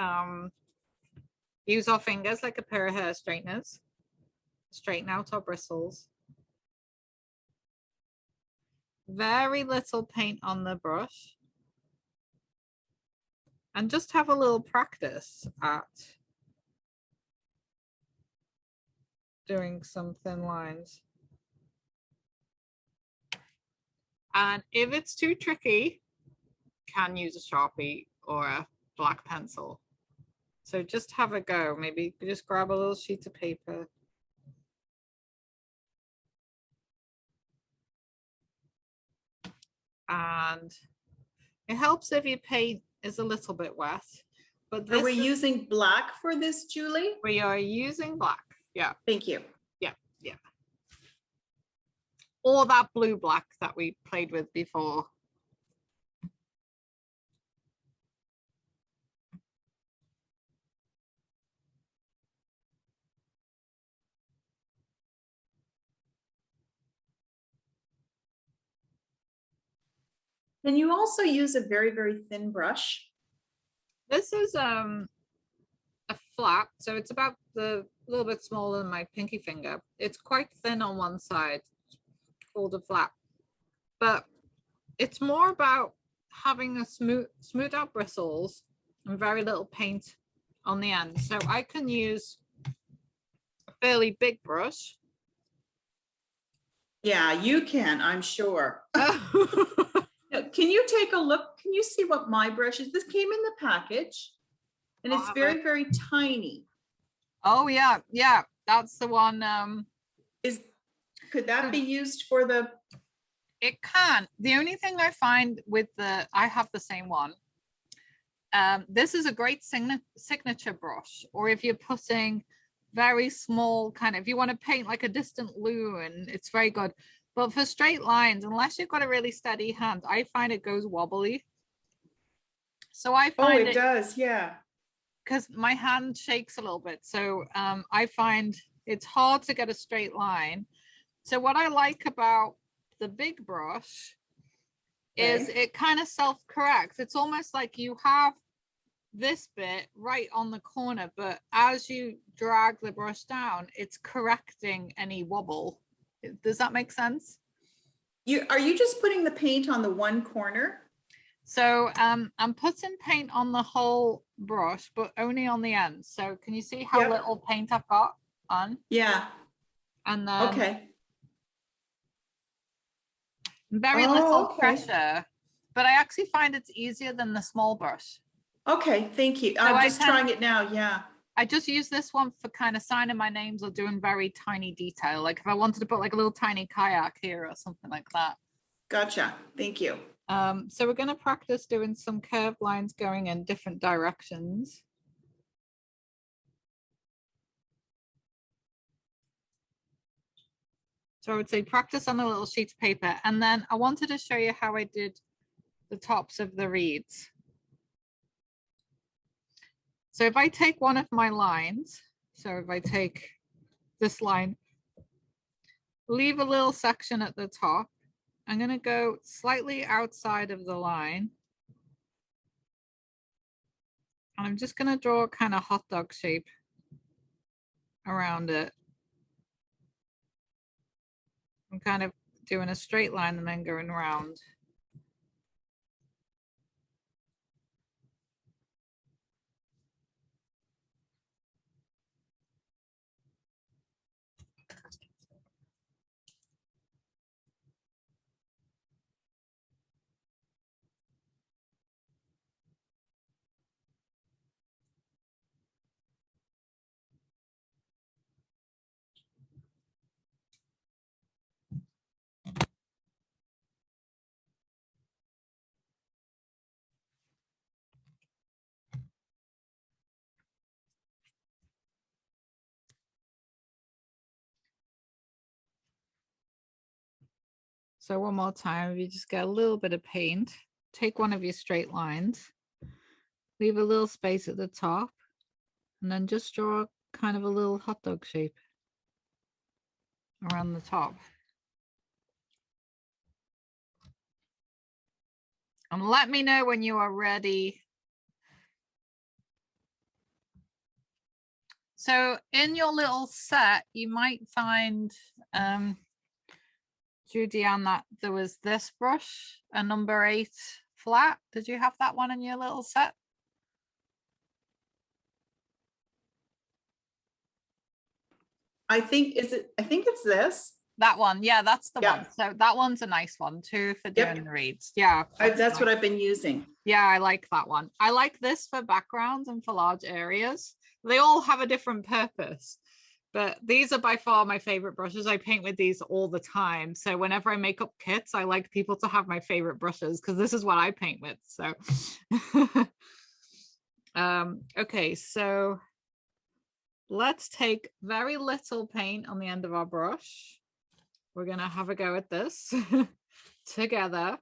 use our fingers like a pair of hair straighteners, straighten out our bristles. Very little paint on the brush. And just have a little practice at doing some thin lines. And if it's too tricky, can use a Sharpie or a black pencil. So just have a go. Maybe just grab a little sheet of paper. And it helps if your paint is a little bit wet. But Are we using black for this, Julie? We are using black. Yeah. Thank you. Yeah. Yeah. Or that blue black that we played with before. Can you also use a very, very thin brush? This is a flat, so it's about the a little bit smaller than my pinky finger. It's quite thin on one side, called a flap, but it's more about having a smooth out bristles and very little paint on the end. So I can use a fairly big brush. Yeah, you can, I'm sure. Can you take a look? Can you see what my brush is? This came in the package and I'll it's have very, very tiny. Oh yeah, yeah, that's the one. Could that be used for the, It can. The only thing I find with I have the same one. This is a great signature brush, or if you're putting very small kind of, if you want to paint like a distant loon, it's very good. But for straight lines, unless you've got a really steady hand, I find it goes wobbly. So I oh, find it does, yeah. because my hand shakes a little bit. So I find it's hard to get a straight line. So what I like about the big brush is it kind of self-corrects. It's almost like you have this bit right on the corner, but as you drag the brush down, it's correcting any wobble. Does that make sense? Are you just putting the paint on the one corner? So I'm putting paint on the whole brush, but only on the end. So can you see how little paint I've got on? Yeah. And then Okay. very little pressure, but I actually find it's easier than the small brush. Okay, thank you. I'm just trying it now, yeah. I just use this one for kind of signing my names or doing very tiny detail. Like if I wanted to put like a little tiny kayak here or something like that. Gotcha, thank you. So we're going to practice doing some curved lines going in different directions. So I would say practice on a little sheet of paper. And then I wanted to show you how I did the tops of the reeds. So if I take one of my lines, so if I take this line, leave a little section at the top, I'm going to go slightly outside of the line. And I'm just going to draw a kind of hot dog shape around it. I'm kind of doing a straight line and then going around. So one more time, if you just get a little bit of paint, take one of your straight lines, leave a little space at the top, and then just draw kind of a little hot dog shape around the top. And let me know when you are ready. So in your little set, you might find, Judy-Ann, that there was this brush, a number 8 flat. Did you have that one in your little set? I think it's this. That one, yeah, that's the one. So that one's a nice one too for doing the reeds. Yeah, That's nice. what I've been using. Yeah, I like that one. I like this for backgrounds and for large areas. They all have a different purpose, but these are by far my favorite brushes. I paint with these all the time. So whenever I make up kits, I like people to have my favorite brushes because this is what I paint with. So, okay, so let's take very little paint on the end of our brush. We're going to have a go at this together.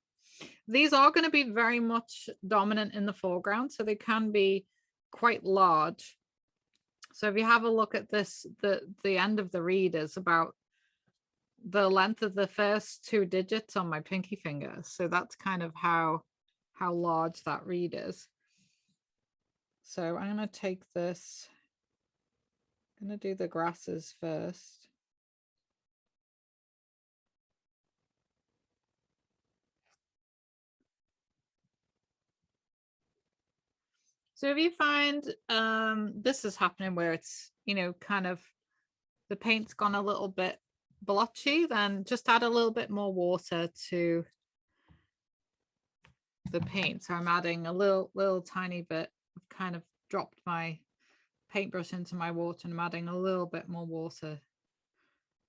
These are going to be very much dominant in the foreground, so they can be quite large. So if you have a look at this, the end of the reed is about the length of the first 2 digits on my pinky finger. So that's kind of how large that reed is. So I'm going to take this, I'm gonna do the grasses first. So if you find this is happening where it's, you know, kind of the paint's gone a little bit blotchy, then just add a little bit more water to the paint. So I'm adding a little tiny bit. I've kind of dropped my paintbrush into my water and I'm adding a little bit more water.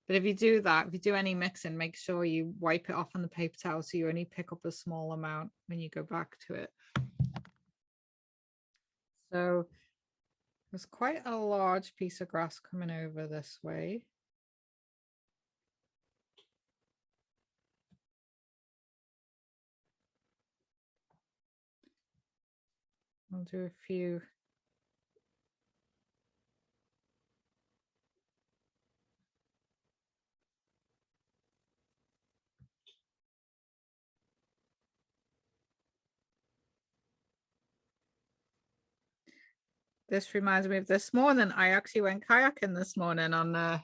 But if you do that, if you do any mixing, make sure you wipe it off on the paper towel so you only pick up a small amount when you go back to it. So there's quite a large piece of grass coming over this way. I'll do a few. This reminds me of this morning. I actually went kayaking this morning on a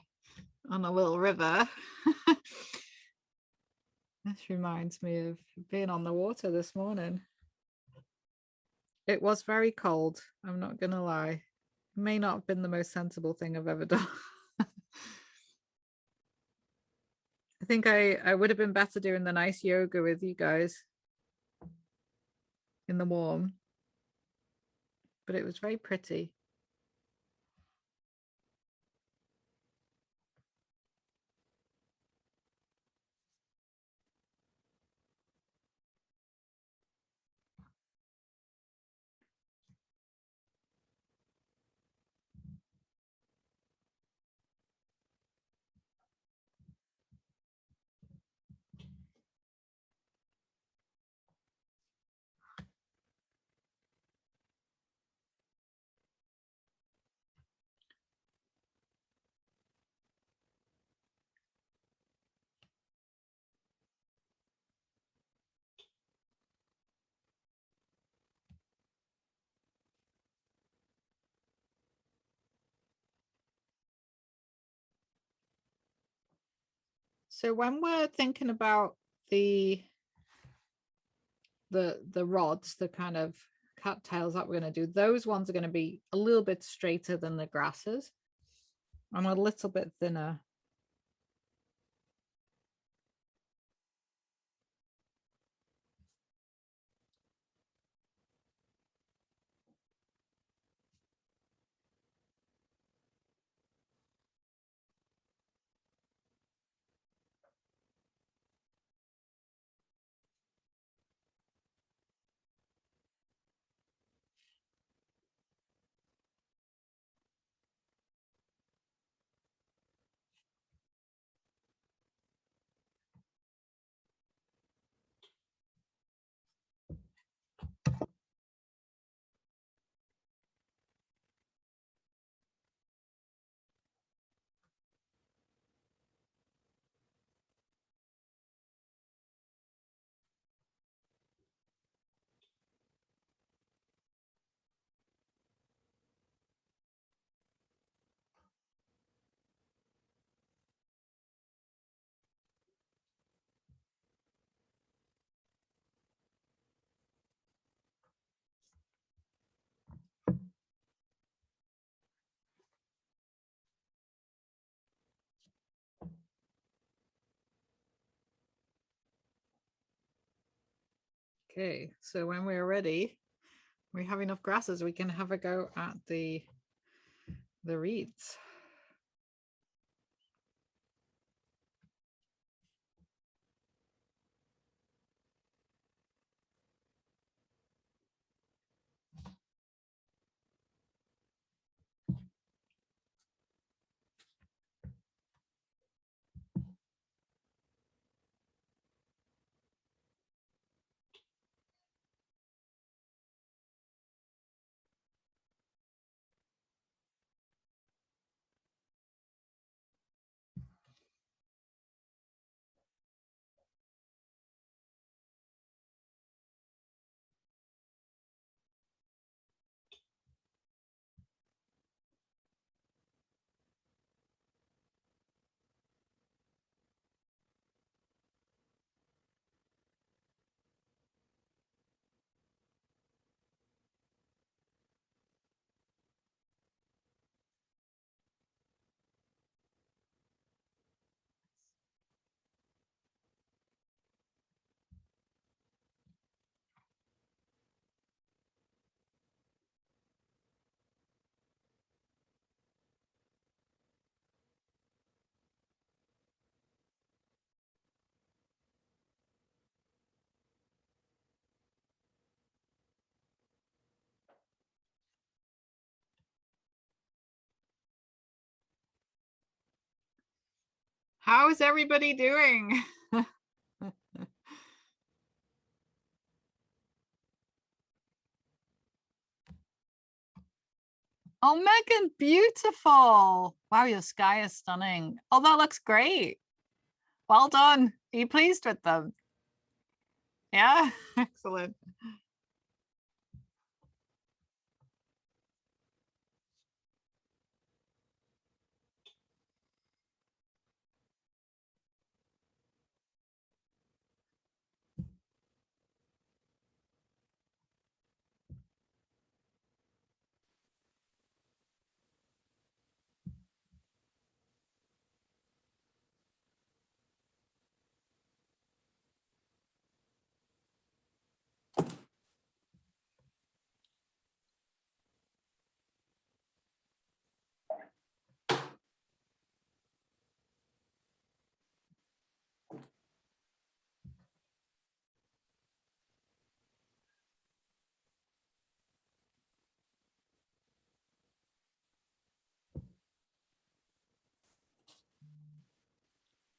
little river. This reminds me of being on the water this morning. It was very cold. I'm not gonna lie. It may not have been the most sensible thing I've ever done. I think I would have been better doing the nice yoga with you guys in the warm, but it was very pretty. So when we're thinking about the rods, the kind of cattails that we're going to do, those ones are going to be a little bit straighter than the grasses and a little bit thinner. Okay, so when we're ready, we have enough grasses, we can have a go at the reeds. How's everybody doing? Oh, Megan, beautiful. Wow, your sky is stunning. Oh, that looks great. Well done. Are you pleased with them? Yeah, excellent.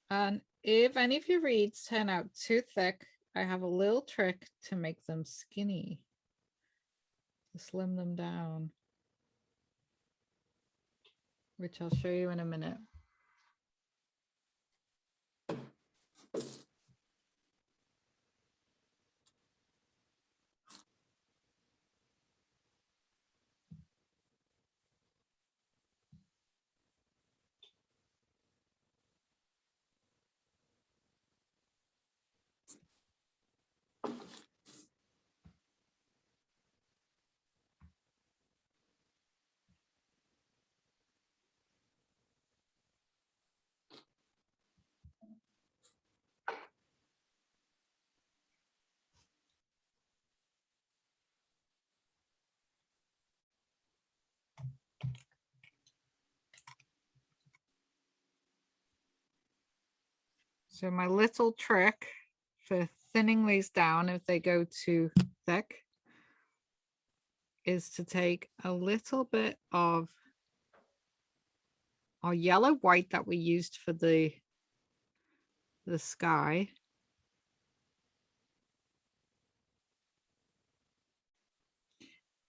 And if any of your reeds turn out too thick, I have a little trick to make them skinny, to slim them down, which I'll show you in a minute. So my little trick for thinning these down if they go too thick is to take a little bit of our yellow white that we used for the sky.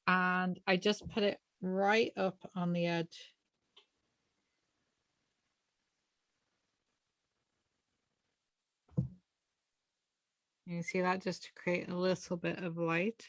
And I just put it right up on the edge. You see that, just to create a little bit of light.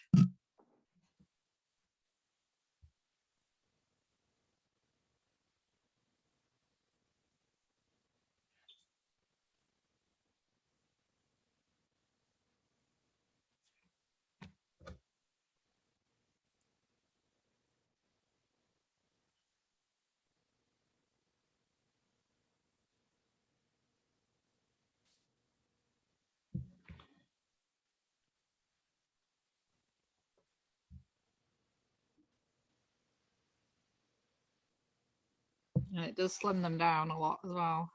And it does slim them down a lot as well.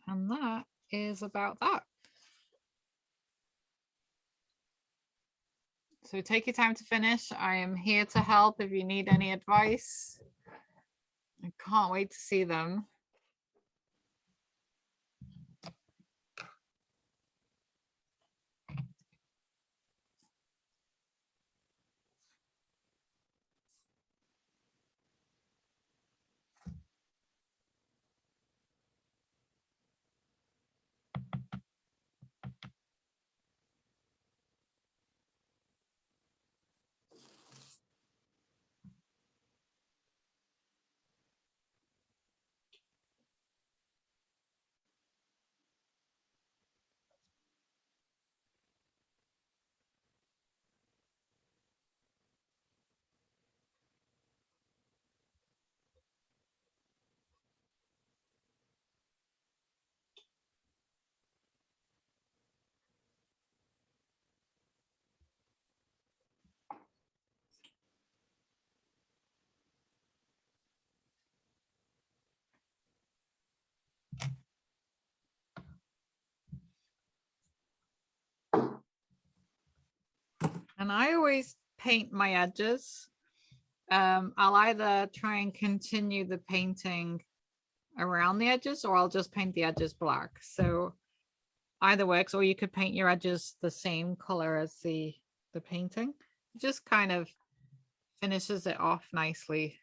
And that is about that. So take your time to finish. I am here to help if you need any advice. I can't wait to see them. And I always paint my edges. I'll either try and continue the painting around the edges, or I'll just paint the edges black. So either works, or you could paint your edges the same color as the painting. It just kind of finishes it off nicely.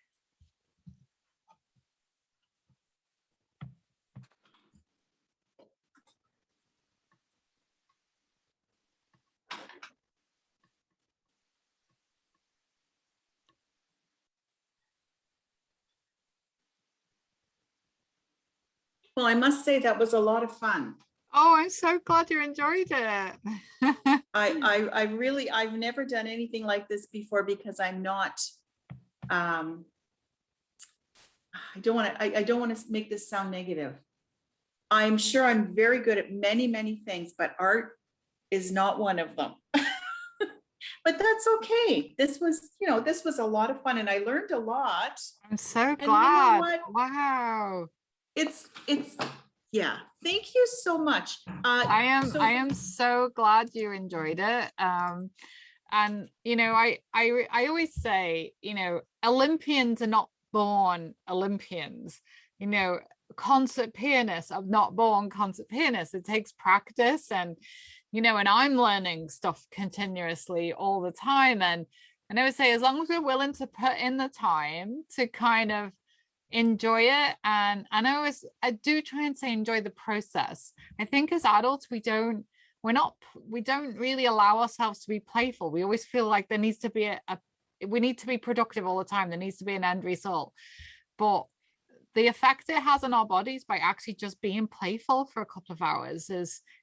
Well, I must say that was a lot of fun. Oh, I'm so glad you enjoyed it. I really, I've never done anything like this before because I'm not, I don't want to make this sound negative. I'm sure I'm very good at many, many things, but art is not one of them. But that's okay. This was, this was a lot of fun and I learned a lot. I'm so And you know glad. what? Wow. It's, yeah. Thank you so much. I am so glad you enjoyed it. And I always say, Olympians are not born Olympians. Concert pianists are not born concert pianists. It takes practice, and and I'm learning stuff continuously all the time. And I would say, as long as we're willing to put in the time to kind of enjoy it, and I do try and say enjoy the process. I think as adults we don't really allow ourselves to be playful. We always feel like there needs to be we need to be productive all the time. There needs to be an end result. But the effect it has on our bodies by actually just being playful for a couple of hours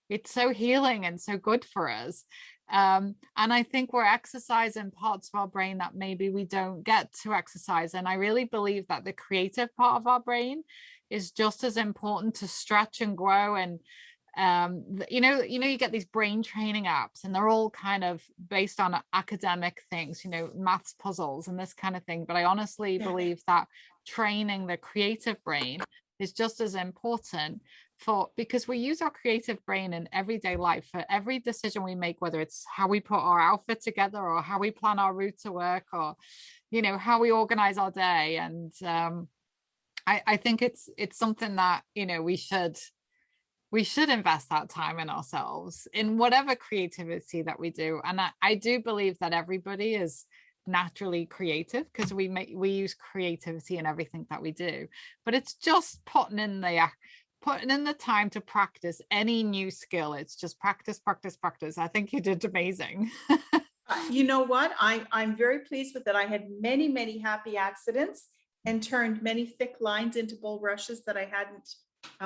it's so healing and so good for us. And I think we're exercising parts of our brain that maybe we don't get to exercise. And I really believe that the creative part of our brain is just as important to stretch and grow. And you get these brain training apps, and they're all kind of based on academic things, maths puzzles and this kind of thing. But I honestly believe that training the creative brain is just as important, because we use our creative brain in everyday life for every decision we make, whether it's how we put our outfit together, or how we plan our route to work, or how we organize our day. And I think it's something that we should invest that time in ourselves, in whatever creativity that we do. And I do believe that everybody is naturally creative, because we use creativity in everything that we do. But it's just putting in the time to practice any new skill. It's just practice. I think you did amazing. You know what? I'm very pleased with it. I had many, many happy accidents and turned many thick lines into bulrushes that I hadn't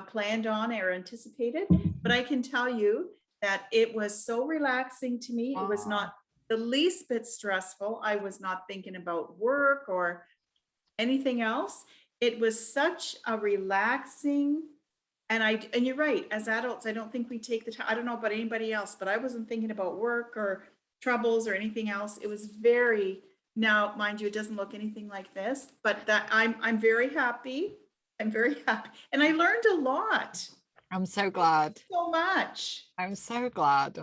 planned on or anticipated. But I can tell you that it was so relaxing to me. It was not the least bit stressful. I was not thinking about work or anything else. It was such a relaxing, and you're right, as adults, I don't think we take the time. I don't know about anybody else, but I wasn't thinking about work or troubles or anything else. It was very, now mind you, it doesn't look anything like this, but that I'm very happy. I'm very happy. And I learned a lot. I'm so glad. So much. I'm so glad.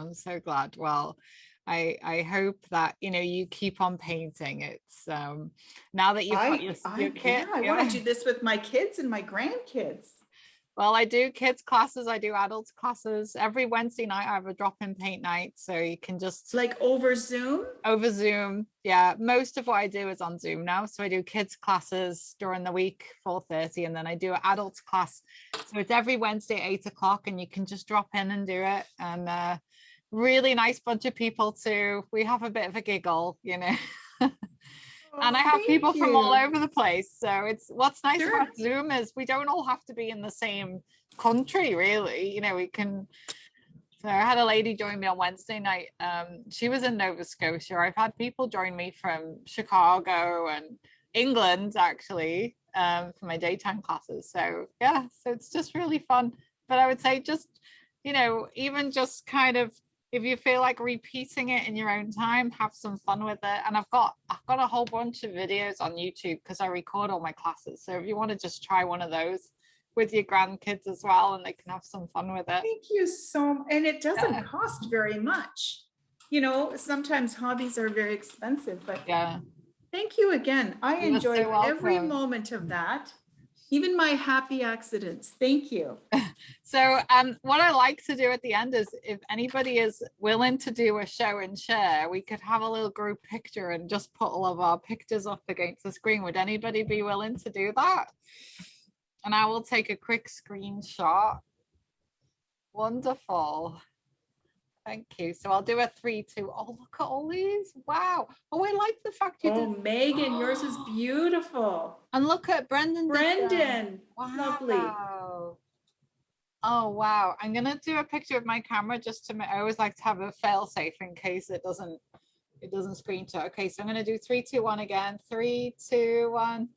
Well, I hope that you keep on painting. It's now that you've got your kid. I want to do this with my kids and my grandkids. Well, I do kids classes, I do adults classes. Every Wednesday night I have a drop-in paint night, so you can just like over Zoom. Yeah, most of what I do is on Zoom now. So I do kids classes during the week, 4:30, and then I do an adults class. So it's every Wednesday at 8 o'clock, and you can just drop in and do it. And really nice bunch of people too. We have a bit of a giggle, and I have people from all over the place. So it's what's nice about Zoom is we don't all have to be in the same country, really. We can. So I had a lady join me on Wednesday night. She was in Nova Scotia. I've had people join me from Chicago and England, actually, for my daytime classes. So yeah, so it's just really fun. But I would say just, even just kind of, if you feel like repeating it in your own time, have some fun with it. And I've got a whole bunch of videos on YouTube, because I record all my classes. So if you want to just try one of those with your grandkids as well, and they can have some fun with it. Thank you so much. And it doesn't cost very much. you know, sometimes hobbies are very expensive, but Yeah. thank you again. I You're so enjoyed every welcome. moment of that. Even my happy accidents. Thank you. So what I like to do at the end is if anybody is willing to do a show and share, we could have a little group picture and just put all of our pictures up against the screen. Would anybody be willing to do that? And I will take a quick screenshot. Wonderful. Thank you. So I'll do a 3, 2. Oh, look at all these. Wow. Oh, I like the fact you Oh, did. Megan, yours is beautiful. And look at Brendan. did that. Brendan, lovely. Wow. Oh, wow. I'm going to do a picture of my camera just to, I always like to have a fail safe in case it doesn't screenshot. Okay, so I'm going to do 3, 2, 1 again. 3, 2, 1.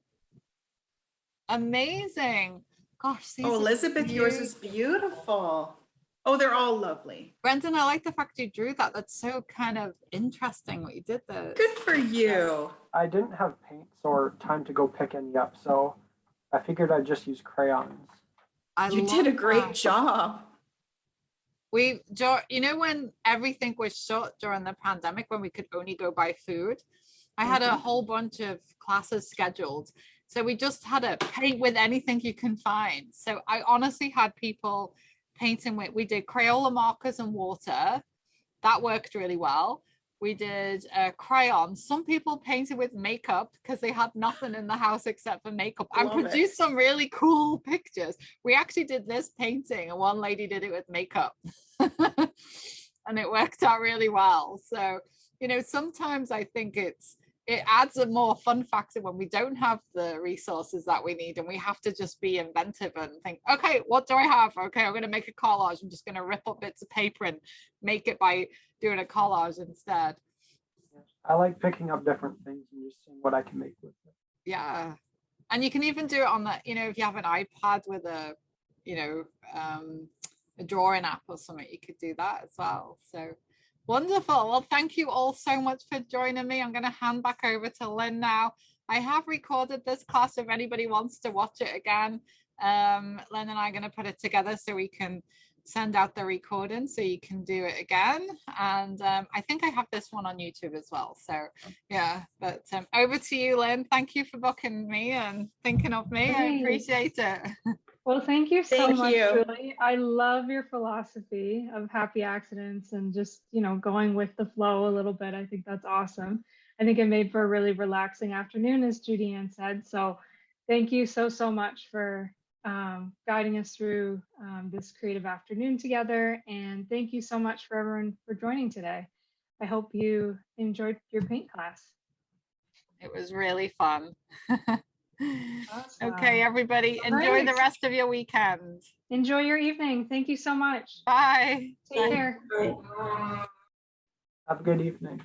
Amazing. Gosh, these Oh, are Elizabeth, yours is beautiful. beautiful. Oh, they're all lovely. Brendan, I like the fact you drew that. That's so kind of interesting what you did there. Good for you. I didn't have paints or time to go pick any up, so I figured I'd just use crayons. You did a love great that. job. You know, when everything was shut during the pandemic, when we could only go buy food, I had a whole bunch of classes scheduled. So we just had to paint with anything you can find. So I honestly had people painting with, we did Crayola markers and water. That worked really well. We did crayons. Some people painted with makeup because they had nothing in the house except for makeup, and Love it. produced some really cool pictures. We actually did this painting and one lady did it with makeup and it worked out really well. So, you know, sometimes I think it adds a more fun factor when we don't have the resources that we need and we have to just be inventive and think, okay, what do I have? Okay, I'm going to make a collage. I'm just going to rip up bits of paper and make it by doing a collage instead. I like picking up different things and just seeing what I can make with it. Yeah. And you can even do it on the, you know, if you have an iPad with a, you know, a drawing app or something, you could do that as well. So wonderful. Well, thank you all so much for joining me. I'm going to hand back over to Lynn now. I have recorded this class if anybody wants to watch it again. Lynn and I are going to put it together so we can send out the recording so you can do it again. And I think I have this one on YouTube as well. So yeah, but over to you, Lynn. Thank you for booking me and thinking of me. I appreciate it. Well, thank you so Thank much, you. Julie. I love your philosophy of happy accidents and just, you know, going with the flow a little bit. I think that's awesome. I think it made for a really relaxing afternoon, as Judy Ann said. So thank you so much for guiding us through this creative afternoon together. And thank you so much for everyone for joining today. I hope you enjoyed your paint class. It was really fun. Awesome. Okay, everybody, enjoy the rest of your weekend. Enjoy your evening. Thank you so much. Bye. Take care. Have a good evening.